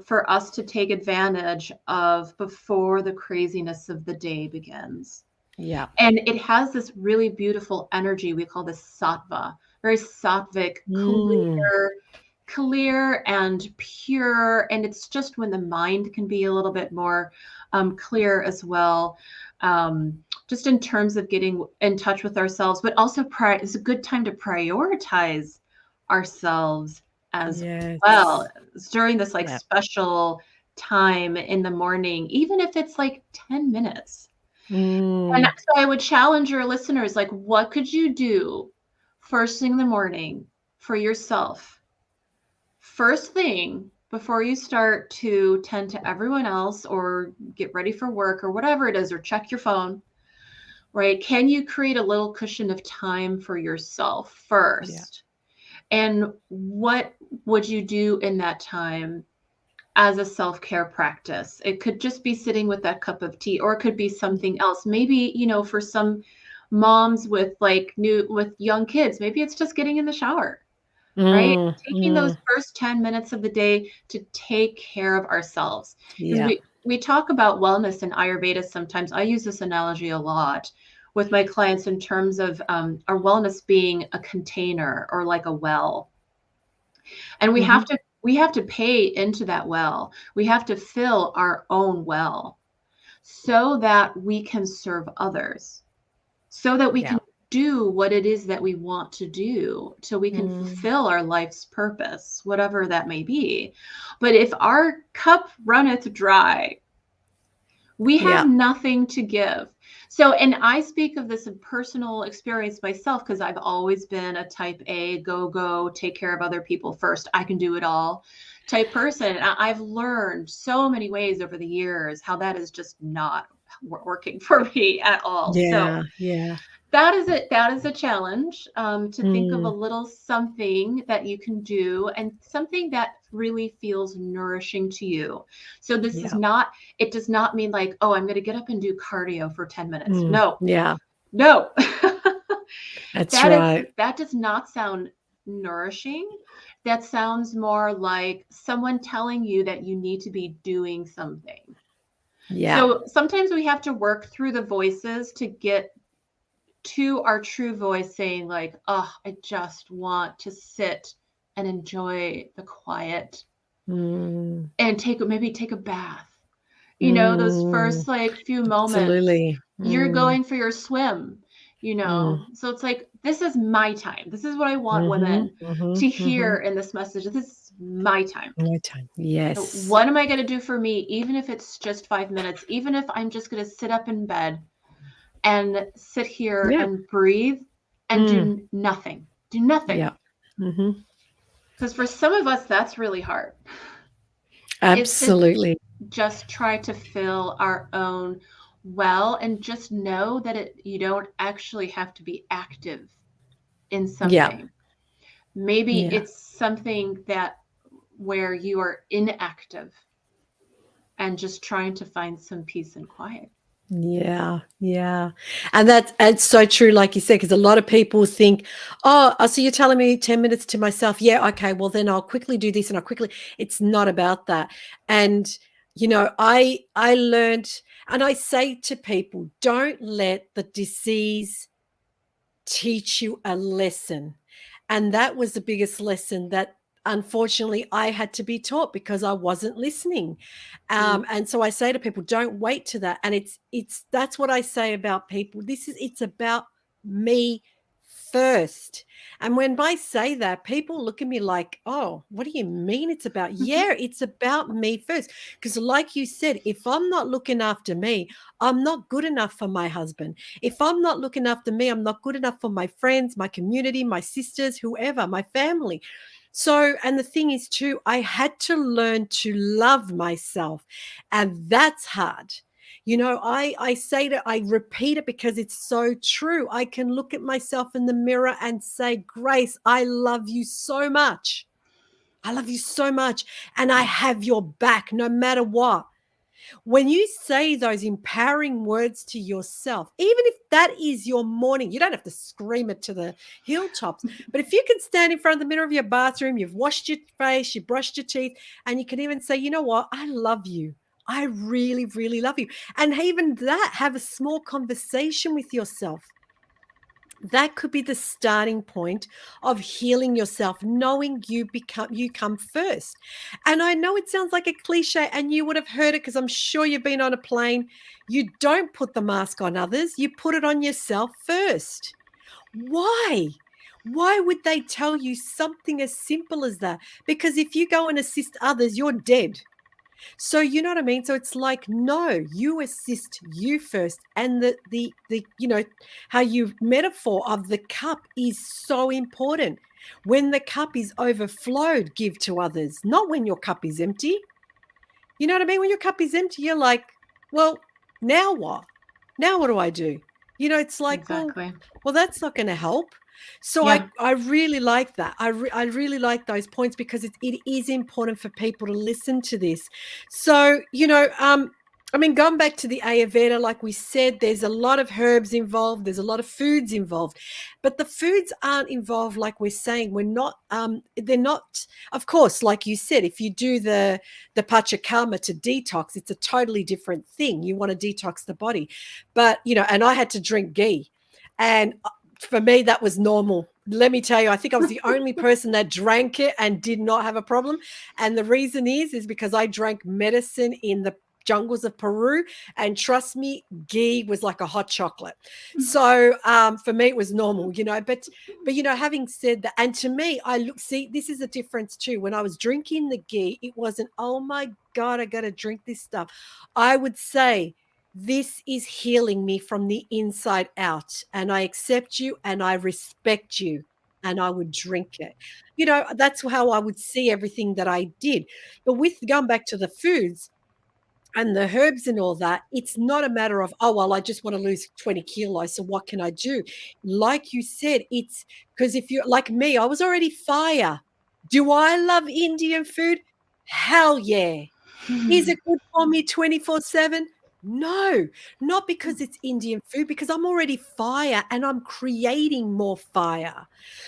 for us to take advantage of before the craziness of the day begins. Yeah. And it has this really beautiful energy we call this sattva, very sattvic, Mm, clear and pure. And it's just when the mind can be a little bit more clear as well, just in terms of getting in touch with ourselves, but also it's a good time to prioritize ourselves as well. yes. It's during this like Yeah. special time in the morning, even if it's like 10 minutes. And Mm, so I would challenge your listeners, like, what could you do first thing in the morning for yourself? First thing before you start to tend to everyone else or get ready for work or whatever it is, or check your phone, right? Can you create a little cushion of time for yourself yeah. first? And what would you do in that time as a self-care practice. It could just be sitting with that cup of tea, or it could be something else. Maybe, for some moms with with young kids, maybe it's just getting in the shower, right? Taking those first 10 minutes of the day to take care of ourselves. Because Yeah. we talk about wellness in Ayurveda sometimes. I use this analogy a lot with my clients in terms of our wellness being a container or like a well. And we have to pay into that well. We have to fill our own well so that we can serve others, so that we Yeah. can do what it is that we want to do, so we can fulfill our life's purpose, whatever that may be. But if our cup runneth dry, we have nothing to give. So, and I speak of this in personal experience myself, because I've always been a type A, go, take care of other people first. I can do it all type person. And I've learned so many ways over the years how that is just not working for me at all. So Yeah. that is it. That is a challenge, to think of a little something that you can do, and something that really feels nourishing to you. So this is not, it does not mean like, oh, I'm going to get up and do cardio for 10 minutes. No, Yeah. no. That's right. That does not sound nourishing. That sounds more like someone telling you that you need to be doing something. Yeah. So sometimes we have to work through the voices to get to our true voice, saying like, oh, I just want to sit and enjoy the quiet and maybe take a bath. Those first few moments, Absolutely. you're going for your swim, So it's like, this is my time. This is what I want women to hear in this message. This is my time. My time. So Yes. what am I going to do for me? Even if it's just 5 minutes, even if I'm just going to sit up in bed and sit here and breathe and do nothing. Do nothing. Yeah. Because for some of us, that's really hard. Absolutely. Is to just try to fill our own well, and just know that you don't actually have to be active in something. Yeah. Maybe it's something where you are inactive and just trying to find some peace and quiet. Yeah. And it's so true, like you said, because a lot of people think, oh, so you're telling me 10 minutes to myself. Yeah, okay, well, then I'll quickly do this, and it's not about that. And, I learned, and I say to people, don't let the disease teach you a lesson. And that was the biggest lesson that unfortunately I had to be taught, because I wasn't listening. And so I say to people, don't wait to that. And that's what I say about people. It's about me first. And when I say that, people look at me like, oh, what do you mean it's about? Yeah, it's about me first. Because like you said, if I'm not looking after me, I'm not good enough for my husband. If I'm not looking after me, I'm not good enough for my friends, my community, my sisters, whoever, my family. So, and the thing is too, I had to learn to love myself, and that's hard. I repeat it because it's so true. I can look at myself in the mirror and say, Grace, I love you so much. I love you so much. And I have your back no matter what. When you say those empowering words to yourself, even if that is your morning, you don't have to scream it to the hilltops. But if you can stand in front of the mirror of your bathroom, you've washed your face, you brushed your teeth, and you can even say, you know what? I love you. I really, really love you. And even that, have a small conversation with yourself. That could be the starting point of healing yourself, knowing you come first. And I know it sounds like a cliche, and you would have heard it because I'm sure you've been on a plane. You don't put the mask on others, you put it on yourself first. Why? Why would they tell you something as simple as that? Because if you go and assist others, you're dead. So you know what I mean? So it's like, no, you assist you first. And the how you metaphor of the cup is so important. When the cup is overflowed, give to others, not when your cup is empty. You know what I mean? When your cup is empty, you're like, well, now what? Now what do I do? It's like, Exactly. well, that's not going to help. So Yeah. I really like that. I really like those points because it is important for people to listen to this. So, I mean, going back to the Ayurveda, like we said, there's a lot of herbs involved. There's a lot of foods involved, but the foods aren't involved. Like we're saying, they're not, of course, like you said, if you do the Pachakama to detox, it's a totally different thing. You want to detox the body, but, and I had to drink ghee, and for me, that was normal. Let me tell you, I think I was the only person that drank it and did not have a problem. And the reason is because I drank medicine in the jungles of Peru, and trust me, ghee was like a hot chocolate. So for me, it was normal, but having said that, and to me, see, this is a difference too. When I was drinking the ghee, it wasn't, oh my God, I got to drink this stuff. I would say, this is healing me from the inside out, and I accept you and I respect you, and I would drink it. That's how I would see everything that I did. But with going back to the foods and the herbs and all that, it's not a matter of, oh, well, I just want to lose 20 kilos. So what can I do? Like you said, it's because if you're like me, I was already fire. Do I love Indian food? Hell yeah. Is it good for me 24/7? No, not because it's Indian food, because I'm already fire and I'm creating more fire.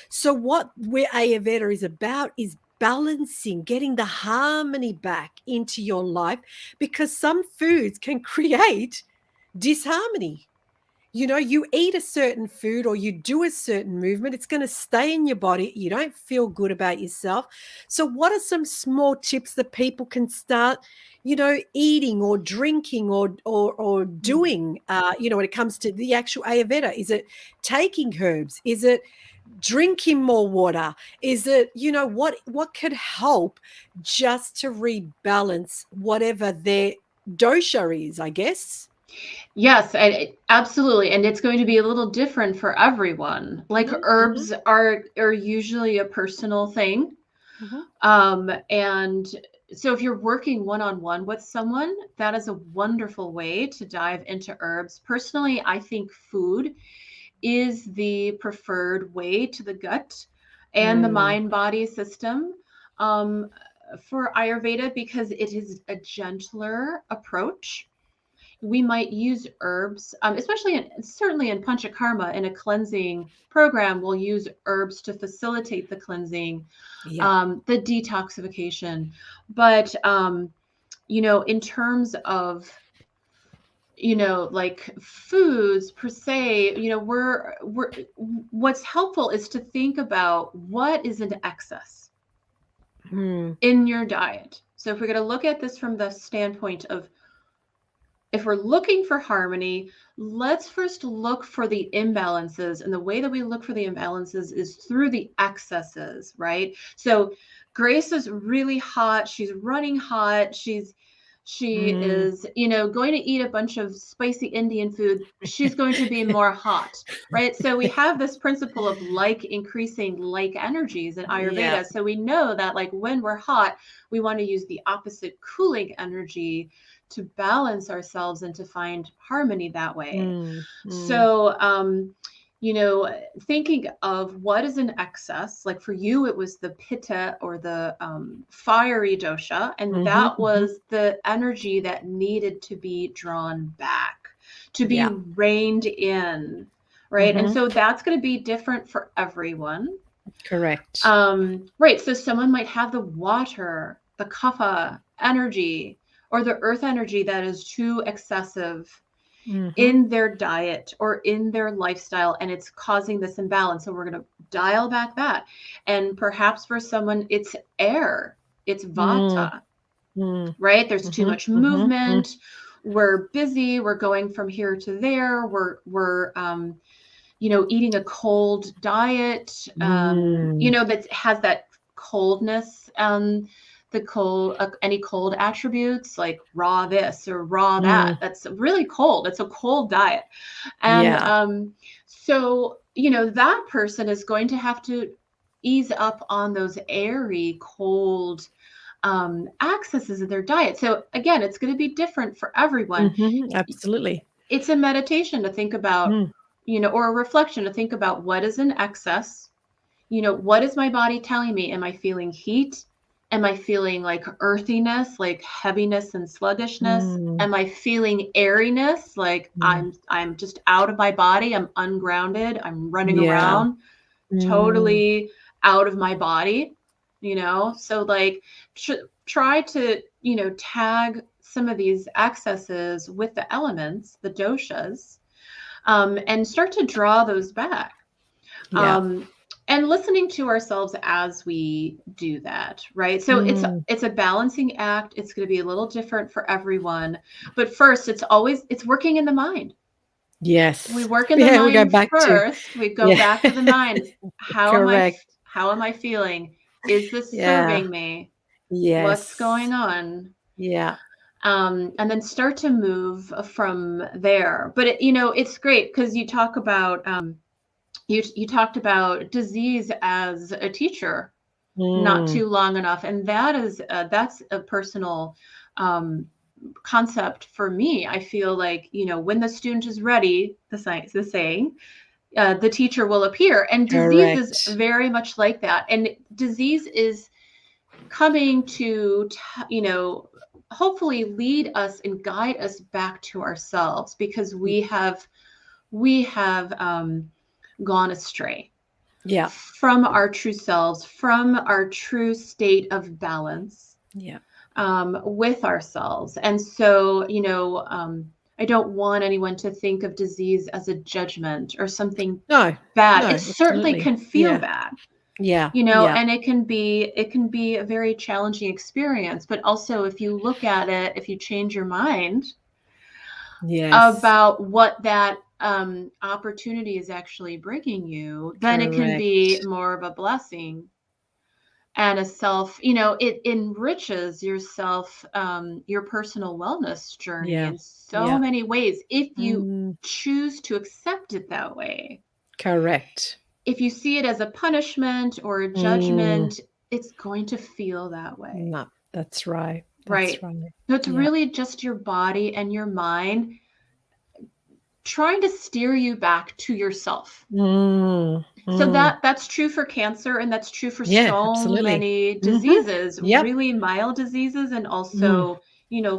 So what where Ayurveda is about is balancing, getting the harmony back into your life, because some foods can create disharmony. You eat a certain food or you do a certain movement, it's going to stay in your body. You don't feel good about yourself. So, what are some small tips that people can start, eating or drinking or doing, when it comes to the actual Ayurveda? Is it taking herbs? Is it drinking more water? Is it, what could help just to rebalance whatever their dosha is, I guess? Yes, absolutely. And it's going to be a little different for everyone. Like Mhm, mhm, herbs are usually a personal thing. mhm. And so if you're working one-on-one with someone, that is a wonderful way to dive into herbs. Personally, I think food is the preferred way to the gut and the Mm, mind-body system um, for Ayurveda, because it is a gentler approach. We might use herbs, certainly in Panchakarma, in a cleansing program, we'll use herbs to facilitate the cleansing, yeah. the detoxification. But, in terms of, like foods per se, what's helpful is to think about what is in excess Mm, in your diet. So if we're going to look at this from the standpoint of, if we're looking for harmony, let's first look for the imbalances. And the way that we look for the imbalances is through the excesses, right? So Grace is really hot. She's running hot. She mm. is, going to eat a bunch of spicy Indian food. She's going to be more hot, right? So we have this principle of like increasing like energies in Yeah. Ayurveda. So we know that like when we're hot, we want to use the opposite cooling energy to balance ourselves and to find harmony that way. Mm, mm, So, thinking of what is in excess, like for you, it was the pitta or the fiery dosha, and mhm, that mhm. was the energy that needed to be drawn back, to be Yeah. reined in, right? And Mhm. so that's going to be different for everyone. Correct. Right. So someone might have the water, the kapha energy, or the earth energy that is too excessive Mhm. in their diet or in their lifestyle, and it's causing this imbalance. So we're going to dial back that. And perhaps for someone, it's air, it's Mm, vata, mm. right? There's too Mhm, much mhm, mm. movement. We're busy. We're going from here to there. We're eating a cold diet, Mm, that has that coldness, the cold, any cold attributes like raw this or raw that. mm. That's really cold. It's a cold diet. And Yeah. so, that person is going to have to ease up on those airy, cold accesses of their diet. So again, it's going to be different for everyone. Mhm. Absolutely. It's a meditation to think about, Mm. or a reflection to think about what is in excess. What is my body telling me? Am I feeling heat? Am I feeling like earthiness, like heaviness and sluggishness? Mm, Am I feeling airiness, like mm. I'm just out of my body, I'm ungrounded, I'm running Yeah. around Mm, totally out of my body, So like try to, tag some of these excesses with the elements, the doshas, and start to draw those back. yeah. Um, and listening to ourselves as we do that, right? So it's Mm, it's a balancing act. It's going to be a little different for everyone, but first it's working in the mind. We yes. work in the Yeah, we go mind back to, first. We go yeah. back to the mind. Correct. How am I feeling? Is this Yeah. serving me? What's Yes. going on? Yeah. And then start to move from there. But it's great because you talk about you talked about disease as a teacher not Mm, too long enough, and that's a personal um, concept for me. I feel like when the student is ready, the saying, the teacher will appear, and disease is correct. very much like that. And disease is coming to hopefully lead us and guide us back to ourselves because Y- we have gone astray Yeah. from our true selves, from our true state of balance Yeah. with ourselves. And so, I don't want anyone to think of disease as a judgment or something No, bad. no, It certainly absolutely. can feel Yeah. bad, Yeah. Yeah. and it can be a very challenging experience. But also, if you look at it, if you change your mind Yes. about what that opportunity is actually bringing you, then it can be Correct. more of a blessing and a self, it enriches yourself, your personal wellness journey Yeah. in so Yeah. many ways if you Mm, choose to accept it that way. correct. If you see it as a punishment or a Mm, judgment, it's going to feel that way, no, that's right. That's right? right. So it's Yeah. really just your body and your mind trying to steer you back to yourself. Mm, So mm. that's true for cancer, and that's true for Yeah, so absolutely. many Mhm. diseases, Yep. really mild diseases and Mm. also,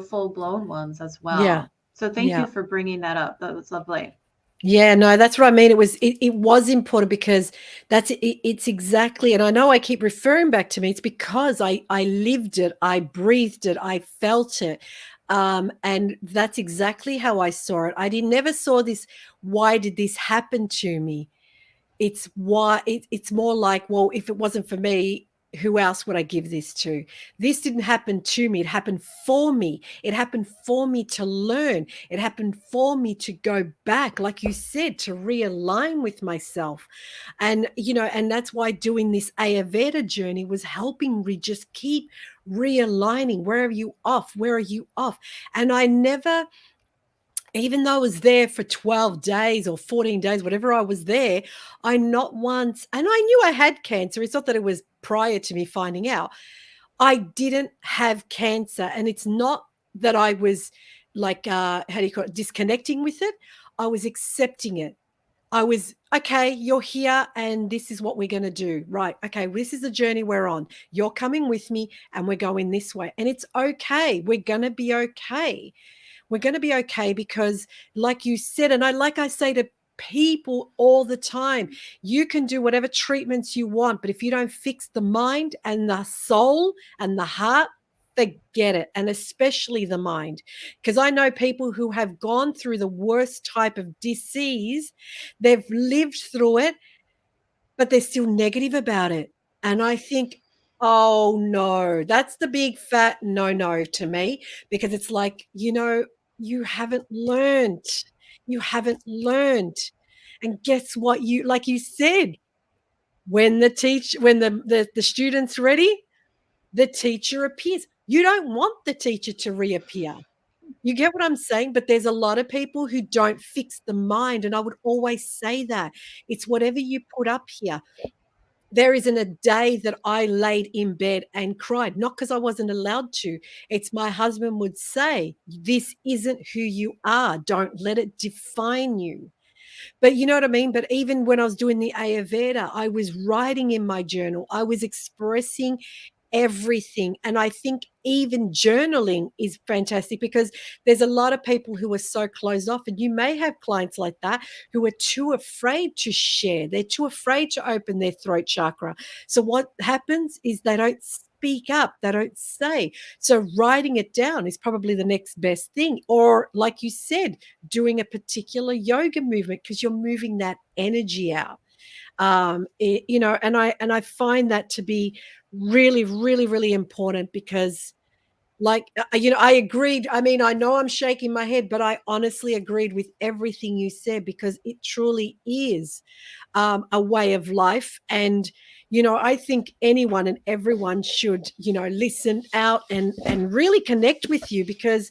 full-blown ones as Yeah. well. So thank you Yeah. for bringing that up. That was lovely. Yeah, no, that's what I mean. It was important because it's exactly, and I know I keep referring back to me. It's because I lived it, I breathed it, I felt it. And that's exactly how I saw it. I did never saw this, why did this happen to me? It's why it's more like, well, if it wasn't for me, who else would I give this to? This didn't happen to me, it happened for me. It happened for me to learn. It happened for me to go back, like you said, to realign with myself. And and that's why doing this Ayurveda journey was helping me just keep realigning. Where are you off? Where are you off? And I never, even though I was there for 12 days or 14 days, whatever I was there, I not once, and I knew I had cancer. It's not that it was prior to me finding out. I didn't have cancer. And it's not that I was like, how do you call it, disconnecting with it. I was accepting it. I was, okay, you're here and this is what we're going to do. Right. Okay. This is the journey we're on. You're coming with me and we're going this way. And it's okay. We're going to be okay. We're going to be okay because, like you said, and I say to people all the time, you can do whatever treatments you want, but if you don't fix the mind and the soul and the heart, forget it. And especially the mind, because I know people who have gone through the worst type of disease, they've lived through it, but they're still negative about it. And I think, oh no, that's the big fat no no to me, because it's like, you haven't learned. You haven't learned. And guess what? You, like you said, when the student's ready, the teacher appears. You don't want the teacher to reappear. You get what I'm saying? But there's a lot of people who don't fix the mind. And I would always say that it's whatever you put up here. There isn't a day that I laid in bed and cried, not because I wasn't allowed to. It's my husband would say, this isn't who you are. Don't let it define you. But you know what I mean? But even when I was doing the Ayurveda, I was writing in my journal. I was expressing everything. And I think even journaling is fantastic because there's a lot of people who are so closed off. And you may have clients like that who are too afraid to share. They're too afraid to open their throat chakra. So what happens is they don't speak up, they don't say. So writing it down is probably the next best thing. Or, like you said, doing a particular yoga movement because you're moving that energy out. And I find that to be really, really, really important because, like, I agreed. I mean, I know I'm shaking my head, but I honestly agreed with everything you said because it truly is a way of life. And I think anyone and everyone should listen out and really connect with you because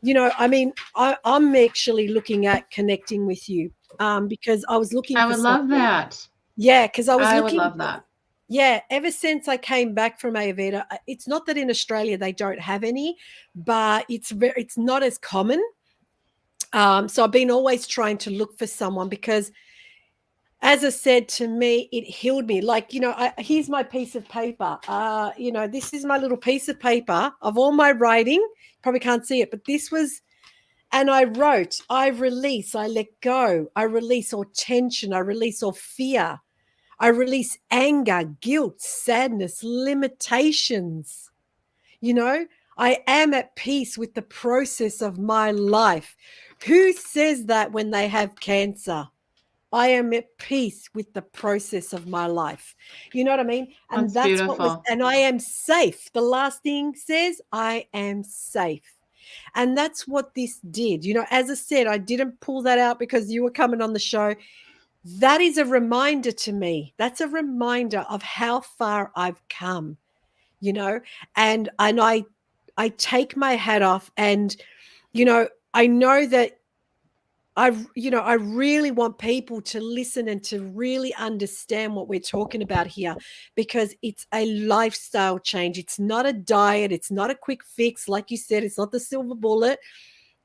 I mean, I'm actually looking at connecting with you because I was looking I for would love something. that. Yeah, because I was I would looking. love that. Yeah, ever since I came back from Ayurveda, it's not that in Australia they don't have any, but it's not as common. So I've been always trying to look for someone because, as I said, to me, it healed me. Like, here's my piece of paper. This is my little piece of paper of all my writing. Probably can't see it, but this was, and I wrote, I release, I let go, I release all tension, I release all fear. I release anger, guilt, sadness, limitations. You know, I am at peace with the process of my life. Who says that when they have cancer? I am at peace with the process of my life. You know what I mean? And That's that's what was, beautiful. and I am safe. The last thing says, I am safe. And that's what this did. As I said, I didn't pull that out because you were coming on the show. That is a reminder to me. That's a reminder of how far I've come, you know, and I take my hat off and I know that I really want people to listen and to really understand what we're talking about here because it's a lifestyle change. It's not a diet, it's not a quick fix like you said, it's not the silver bullet.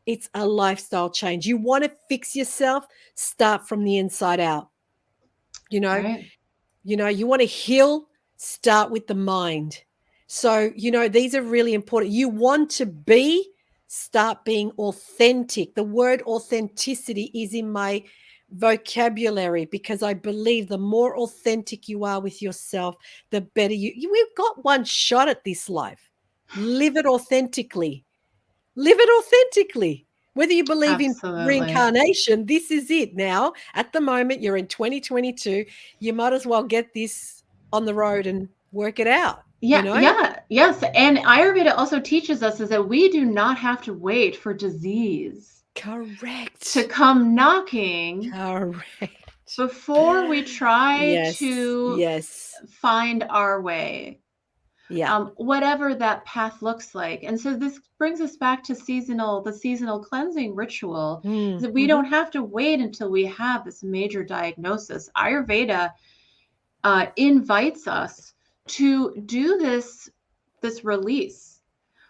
It's a lifestyle change. You want to fix yourself, start from the inside out. You know, Right. you want to heal, start with the mind. So, these are really important. You want to start being authentic. The word authenticity is in my vocabulary because I believe the more authentic you are with yourself, the better we've got one shot at this life. Live it authentically. Live it authentically. Whether you believe in Absolutely. reincarnation, this is it now. At the moment, you're in 2022. You might as well get this on the road and work it out, Yeah, yeah, yes. And Ayurveda also teaches us is that we do not have to wait for disease to Correct. come knocking Correct. before we try Yes. to Yes. find our way, Yeah. whatever that path looks like. And so this brings us back to the seasonal cleansing ritual, is that we Mm-hmm. don't have to wait until we have this major diagnosis. Ayurveda invites us to do this release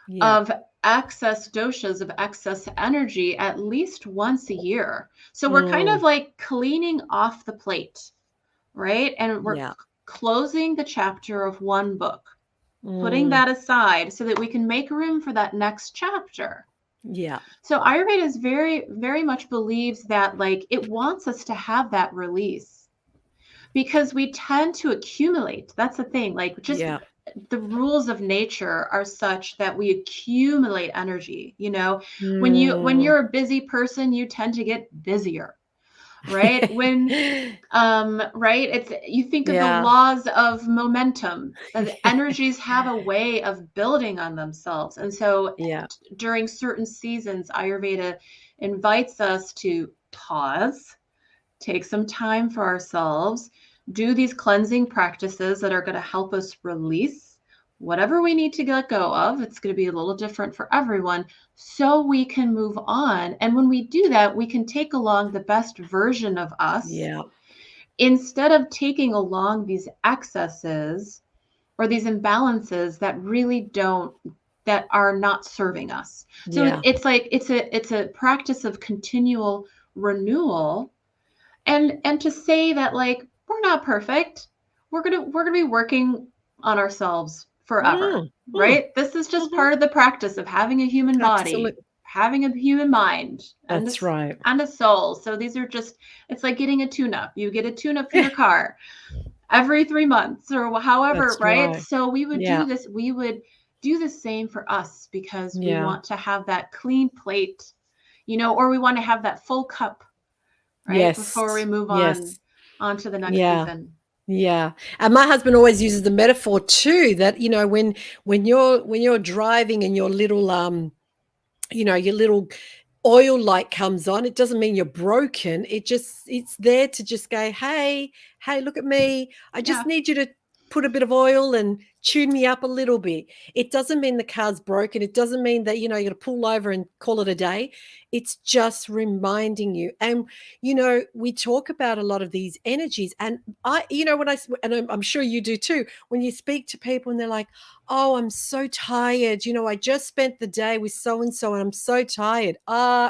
Yeah. of excess doshas, of excess energy at least once a year. So we're kind of Mm. like cleaning off the plate, right? And we're Yeah. closing the chapter of one book, putting Mm. that aside so that we can make room for that next chapter. Yeah. So Ayurveda is very, very much believes that like it wants us to have that release because we tend to accumulate. That's the thing. Like just Yeah. the rules of nature are such that we accumulate energy. When Mm. you're a busy person, you tend to get busier, right? Right, it's you think of the Yeah. laws of momentum. The energies have a way of building on themselves, and so Yeah. during certain seasons, Ayurveda invites us to pause, take some time for ourselves, do these cleansing practices that are going to help us release whatever we need to let go of. It's going to be a little different for everyone so we can move on. And when we do that, we can take along the best version of us Yeah. instead of taking along these excesses or these imbalances that are not serving us. So Yeah. it's like it's a practice of continual renewal And to say that, like, we're not perfect. We're gonna be working on ourselves forever, Mm, mm, right? This is just mhm. part of the practice of having a human body, Absolutely. having a human mind, That's right. and a soul. So these are just, it's like getting a tune-up. You get a tune-up for your car every 3 months or however, That's right? right. So Yeah. we would do the same for us because we Yeah. want to have that clean plate, or we want to have that full cup, right? Before we Yes. move Yes. on to the next Yeah. season. Yeah. And my husband always uses the metaphor too that, when you're driving and your little your little oil light comes on, it doesn't mean you're broken. It's there to just go, hey, look at me. I just Yeah. need you to put a bit of oil and tune me up a little bit. It doesn't mean the car's broken. It doesn't mean that, you're going to pull over and call it a day. It's just reminding you. And, we talk about a lot of these energies. And and I'm sure you do too, when you speak to people and they're like, oh, I'm so tired. I just spent the day with so and so and I'm so tired.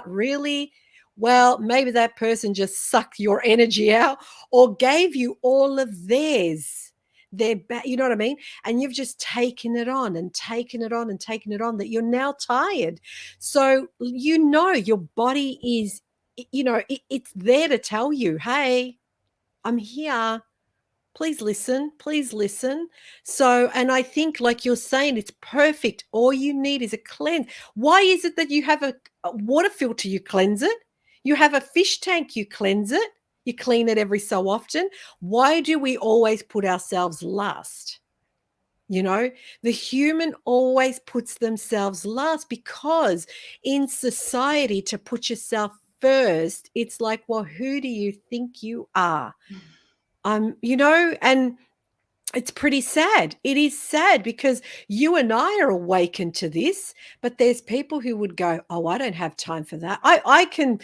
Really? Well, maybe that person just sucked your energy out or gave you all of theirs. You know what I mean? And you've just taken it on and taken it on and taken it on that you're now tired. So, your body is, it's there to tell you, hey, I'm here, please listen, please listen. So, and I think, like you're saying, it's perfect. All you need is a cleanse. Why is it that you have a water filter, you cleanse it? You have a fish tank, you cleanse it? You clean it every so often. Why do we always put ourselves last? The human always puts themselves last because in society, to put yourself first, it's like, well, who do you think you are? And it's pretty sad. It is sad because you and I are awakened to this, but there's people who would go, "Oh, I don't have time for that." I can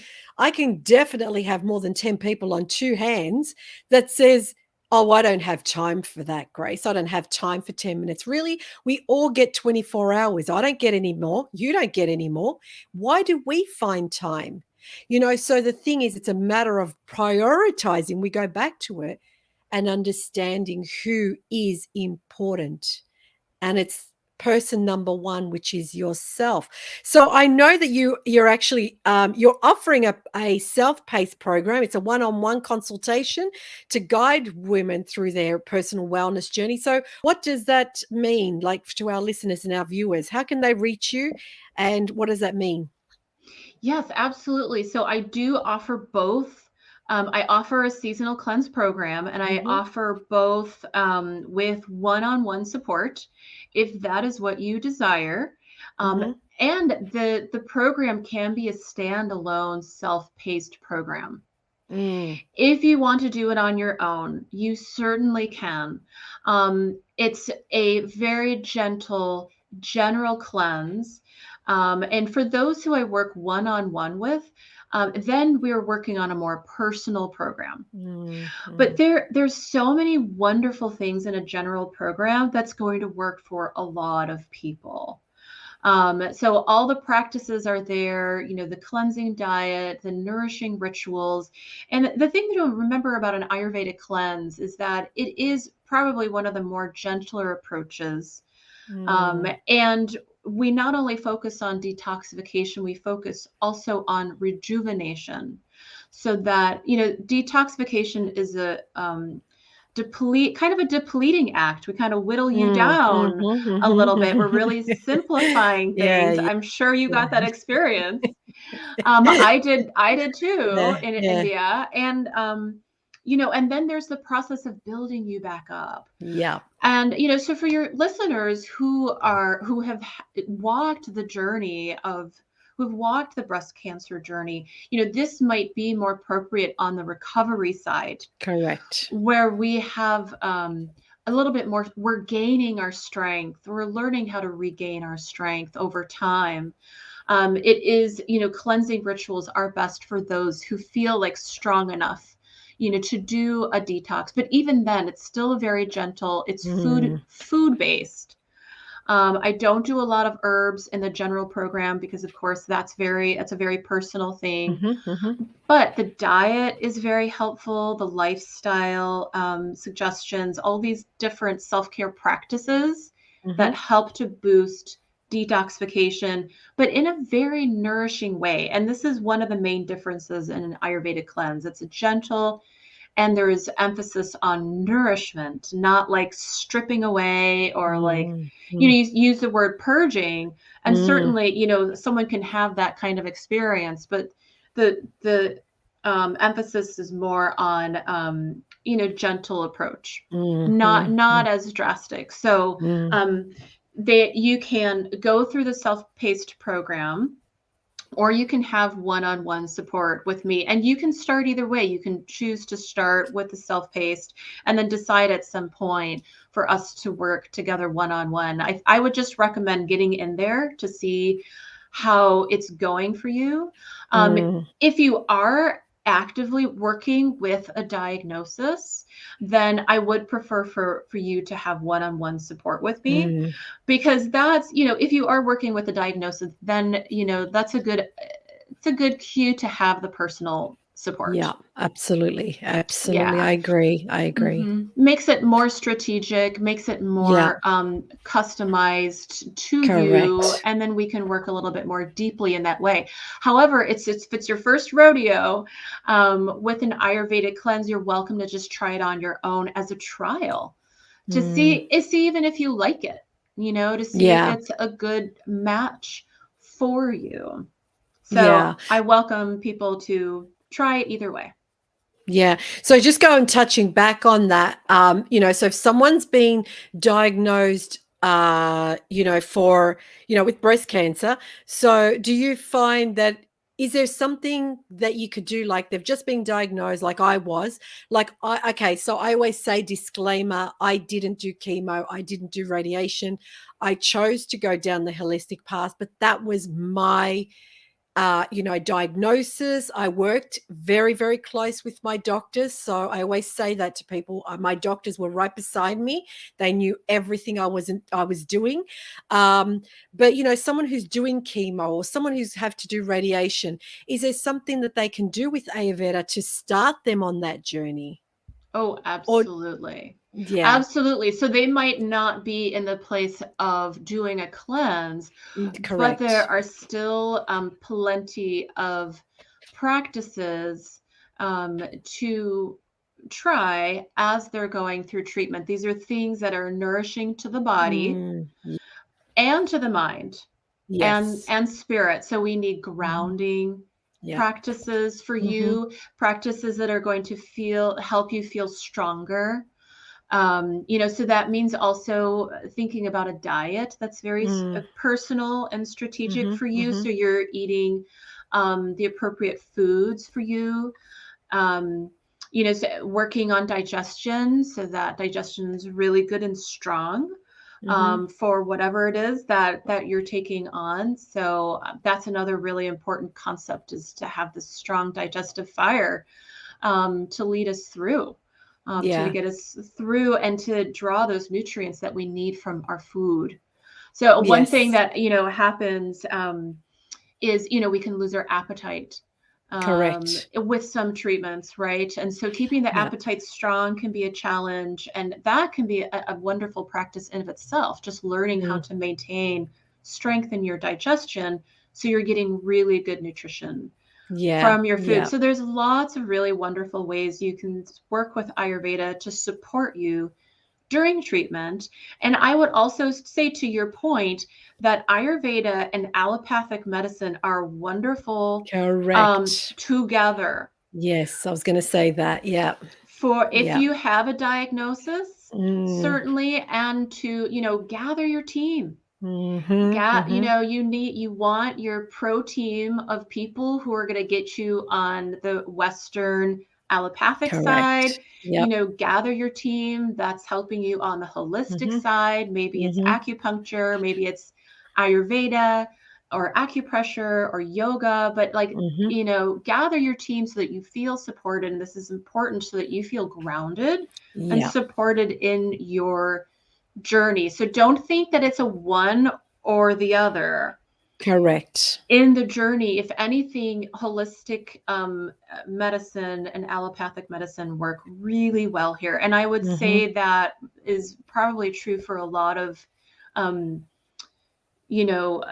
definitely have more than 10 people on two hands that says, "Oh, I don't have time for that, Grace. I don't have time for 10 minutes." Really? We all get 24 hours. I don't get any more. You don't get any more. Why do we find time? So the thing is, it's a matter of prioritizing. We go back to it and understanding who is important. And it's person number one, which is yourself. So I know that you're actually you're offering a self-paced program. It's a one-on-one consultation to guide women through their personal wellness journey. So what does that mean, like, to our listeners and our viewers? How can they reach you, and what does that mean? Yes, absolutely. So I do offer both. I offer a seasonal cleanse program, and I Mm-hmm, offer both with one-on-one support, if that is what you desire. Um, mm-hmm, and the program can be a standalone, self-paced program. mm, If you want to do it on your own, you certainly can. It's a very gentle, general cleanse. And for those who I work one on one with, then we're working on a more personal program. mm, But mm, there's so many wonderful things in a general program that's going to work for a lot of people. So all the practices are there, the cleansing diet, the nourishing rituals. And the thing to remember about an Ayurvedic cleanse is that it is probably one of the more gentler approaches. mm, And we not only focus on detoxification, we focus also on rejuvenation. So that, detoxification is a kind of a depleting act. We kind of whittle you mm, down mhm, a little mhm. bit. We're really simplifying Yeah, things. yeah, I'm sure you yeah. got that experience. I did too Yeah, in yeah, India. And and then there's the process of building you back up. yeah. And so for your listeners who have walked the journey of who've walked the breast cancer journey, this might be more appropriate on the recovery side, Correct. where we have a little bit more, we're gaining our strength, we're learning how to regain our strength over time. It is, cleansing rituals are best for those who feel like strong enough, to do a detox. But even then, it's still a very gentle, it's Mm, food based. I don't do a lot of herbs in the general program because, of course, it's a very personal thing. But the diet is very helpful. The lifestyle suggestions, all these different self-care practices that help to boost detoxification, but in a very nourishing way. And this is one of the main differences in an Ayurvedic cleanse. It's a gentle, and there is emphasis on nourishment, not like stripping away or like, you use the word purging. And certainly, someone can have that kind of experience, but the emphasis is more on, gentle approach, not as drastic. So you can go through the self-paced program, or you can have one-on-one support with me. And you can start either way. You can choose to start with the self-paced and then decide at some point for us to work together one-on-one. I would just recommend getting in there to see how it's going for you. If you are actively working with a diagnosis, then I would prefer for you to have one-on-one support with me, because that's, if you are working with a diagnosis, then, that's it's a good cue to have the personal support. Yeah, absolutely. Absolutely. Yeah. I agree. Makes it more strategic, makes it more customized to you, Correct. and then we can work a little bit more deeply in that way. However, if it's your first rodeo with an Ayurvedic cleanse, you're welcome to just try it on your own as a trial to see even if you like it, to see if it's a good match for you. So I welcome people to try it either way. Yeah. So just touching back on that, so if someone's been diagnosed, with breast cancer, so do you find that, is there something that you could do? Like they've just been diagnosed, like I was, so I always say, disclaimer, I didn't do chemo. I didn't do radiation. I chose to go down the holistic path, but that was my diagnosis. I worked very, very close with my doctors. So I always say that to people. My doctors were right beside me. They knew everything I was doing. But, someone who's doing chemo or someone who's have to do radiation, is there something that they can do with Ayurveda to start them on that journey? Oh, absolutely. Yeah. Absolutely. So they might not be in the place of doing a cleanse, but there are still plenty of practices to try as they're going through treatment. These are things that are nourishing to the body and to the mind and spirit. So we need grounding practices for you, practices that are going to help you feel stronger. So that means also thinking about a diet that's very personal and strategic for you. So you're eating the appropriate foods for you. So working on digestion, so that digestion is really good and strong for whatever it is that you're taking on. So that's another really important concept, is to have this strong digestive fire to lead us through. To get us through and to draw those nutrients that we need from our food. So one thing that, happens is, we can lose our appetite Correct. with some treatments, right? And so keeping the appetite strong can be a challenge, and that can be a wonderful practice in of itself, just learning how to maintain strength in your digestion so you're getting really good nutrition from your food. So there's lots of really wonderful ways you can work with Ayurveda to support you during treatment. And I would also say, to your point, that Ayurveda and allopathic medicine are wonderful together. Yes, I was going to say that. Yeah. For if you have a diagnosis, certainly, and to, gather your team. You want your pro team of people who are going to get you on the Western allopathic side. Gather your team that's helping you on the holistic side. Maybe it's acupuncture, maybe it's Ayurveda or acupressure or yoga, but gather your team so that you feel supported. And this is important so that you feel grounded and supported in your journey. So don't think that it's a one or the other. Correct. In the journey, if anything, holistic medicine and allopathic medicine work really well here. And I would say that is probably true for a lot of,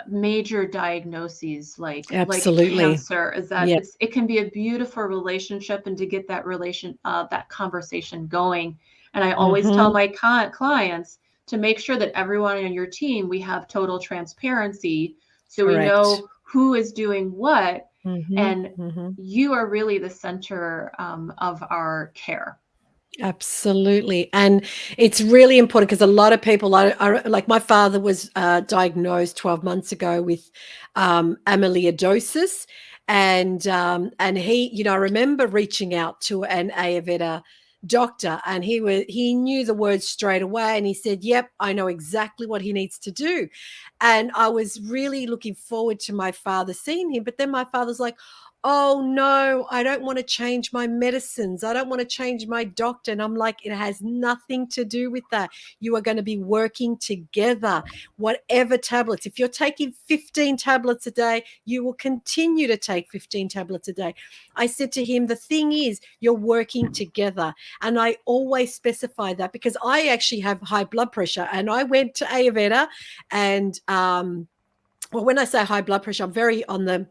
major diagnoses like Absolutely. cancer, is that Yeah. it can be a beautiful relationship, and to get that that conversation going. And I always tell my clients to make sure that everyone on your team, we have total transparency, so we Correct. know who is doing what, and Mm-hmm. you are really the center of our care. Absolutely. And it's really important because a lot of people are like, my father was diagnosed 12 months ago with amyloidosis. And he, I remember reaching out to an Ayurveda doctor, and he knew the words straight away, and he said, yep, I know exactly what he needs to do. And I was really looking forward to my father seeing him. But then my father's like, oh no, I don't want to change my medicines. I don't want to change my doctor. And I'm like, it has nothing to do with that. You are going to be working together, whatever tablets. If you're taking 15 tablets a day, you will continue to take 15 tablets a day. I said to him, the thing is, you're working together. And I always specify that because I actually have high blood pressure, and I went to Ayurveda, and well, when I say high blood pressure, I'm on the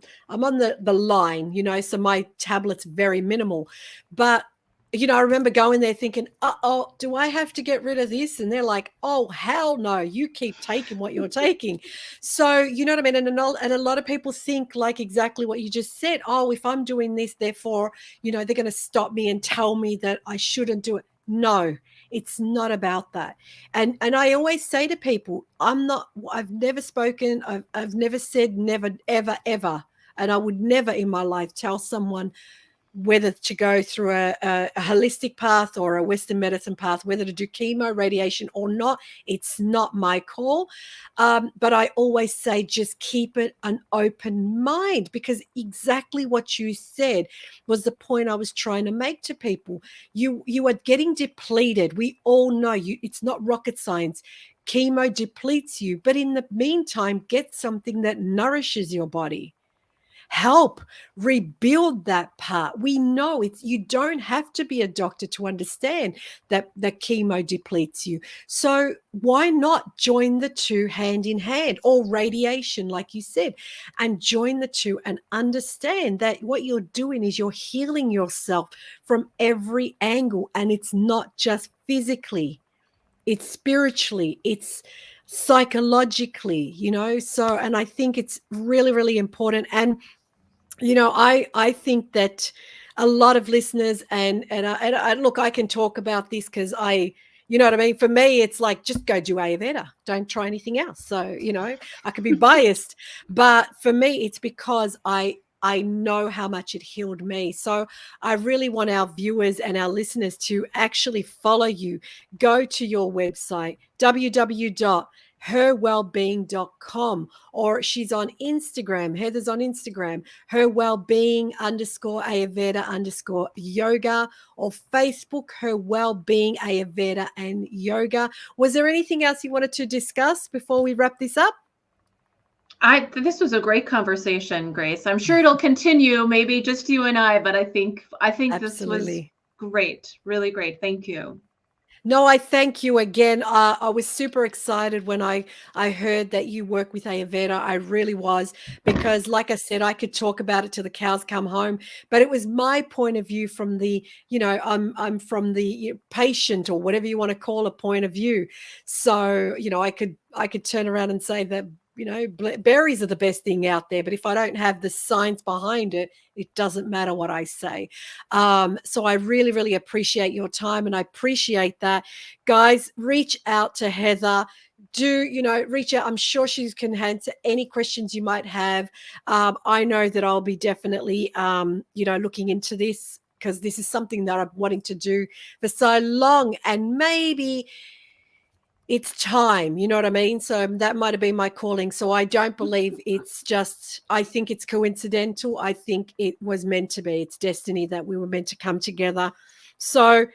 line, so my tablet's very minimal. But I remember going there thinking, oh, do I have to get rid of this? And they're like, oh, hell no, you keep taking what you're taking. So, you know what I mean? And a lot of people think like exactly what you just said. Oh, if I'm doing this, therefore, they're going to stop me and tell me that I shouldn't do it. No, it's not about that. And I always say to people, I've never spoken, I've never said never, ever, ever. And I would never in my life tell someone whether to go through a holistic path or a Western medicine path, whether to do chemo, radiation or not. It's not my call. But I always say, just keep it an open mind, because exactly what you said was the point I was trying to make to people. You are getting depleted. We all know it's not rocket science. Chemo depletes you, but in the meantime, get something that nourishes your body. Help rebuild that part. We know you don't have to be a doctor to understand that the chemo depletes you. So why not join the two hand in hand, or radiation, like you said, and join the two and understand that what you're doing is you're healing yourself from every angle. And it's not just physically, it's spiritually, it's psychologically, so, and I think it's really, really important. And I think that a lot of listeners, and I look, I can talk about this because you know what I mean. For me, it's like, just go do Ayurveda. Don't try anything else. So I could be biased, but for me, it's because I know how much it healed me. So I really want our viewers and our listeners to actually follow you. Go to your website, www.herwellbeing.com, or she's on Instagram. Heather's on Instagram, her wellbeing _ Ayurveda _ yoga, or Facebook, her wellbeing Ayurveda and yoga. Was there anything else you wanted to discuss before we wrap this up? This was a great conversation, Grace. I'm sure it'll continue, maybe just you and I, but I think this was Absolutely. great, really great. Thank you. No, I thank you again. I was super excited when I heard that you work with Ayurveda. I really was, because like I said, I could talk about it till the cows come home, but it was my point of view from the, I'm from the patient, or whatever you want to call a point of view. So, I could turn around and say that, berries are the best thing out there, but if I don't have the science behind it, it doesn't matter what I say. So I really, really appreciate your time, and I appreciate that. Guys, reach out to Heather. Reach out. I'm sure she can answer any questions you might have. I know that I'll be definitely, looking into this, because this is something that I'm wanting to do for so long, and maybe it's time, you know what I mean? So that might have been my calling. So I don't believe I think it's coincidental. I think it was meant to be. It's destiny that we were meant to come together. So,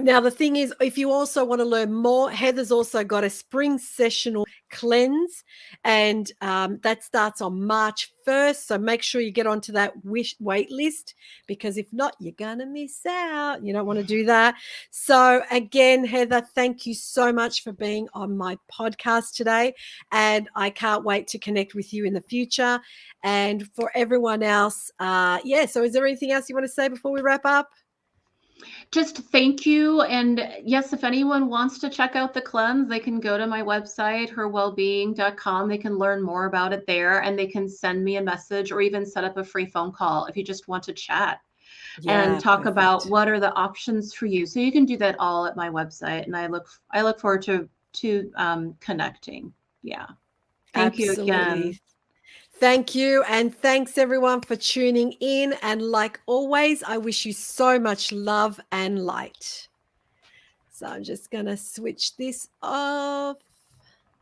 Now, the thing is, if you also want to learn more, Heather's also got a spring sessional cleanse, and that starts on March 1st. So make sure you get onto that wait list, because if not, you're going to miss out. You don't want to do that. So again, Heather, thank you so much for being on my podcast today. And I can't wait to connect with you in the future. And for everyone else, so is there anything else you want to say before we wrap up? Just thank you. And yes, if anyone wants to check out the cleanse, they can go to my website, herwellbeing.com. They can learn more about it there, and they can send me a message or even set up a free phone call if you just want to chat and talk about what are the options for you. So you can do that all at my website. And I look forward to connecting. Yeah. Thank you again. Thank you. And thanks everyone for tuning in. And like always, I wish you so much love and light. So I'm just going to switch this off.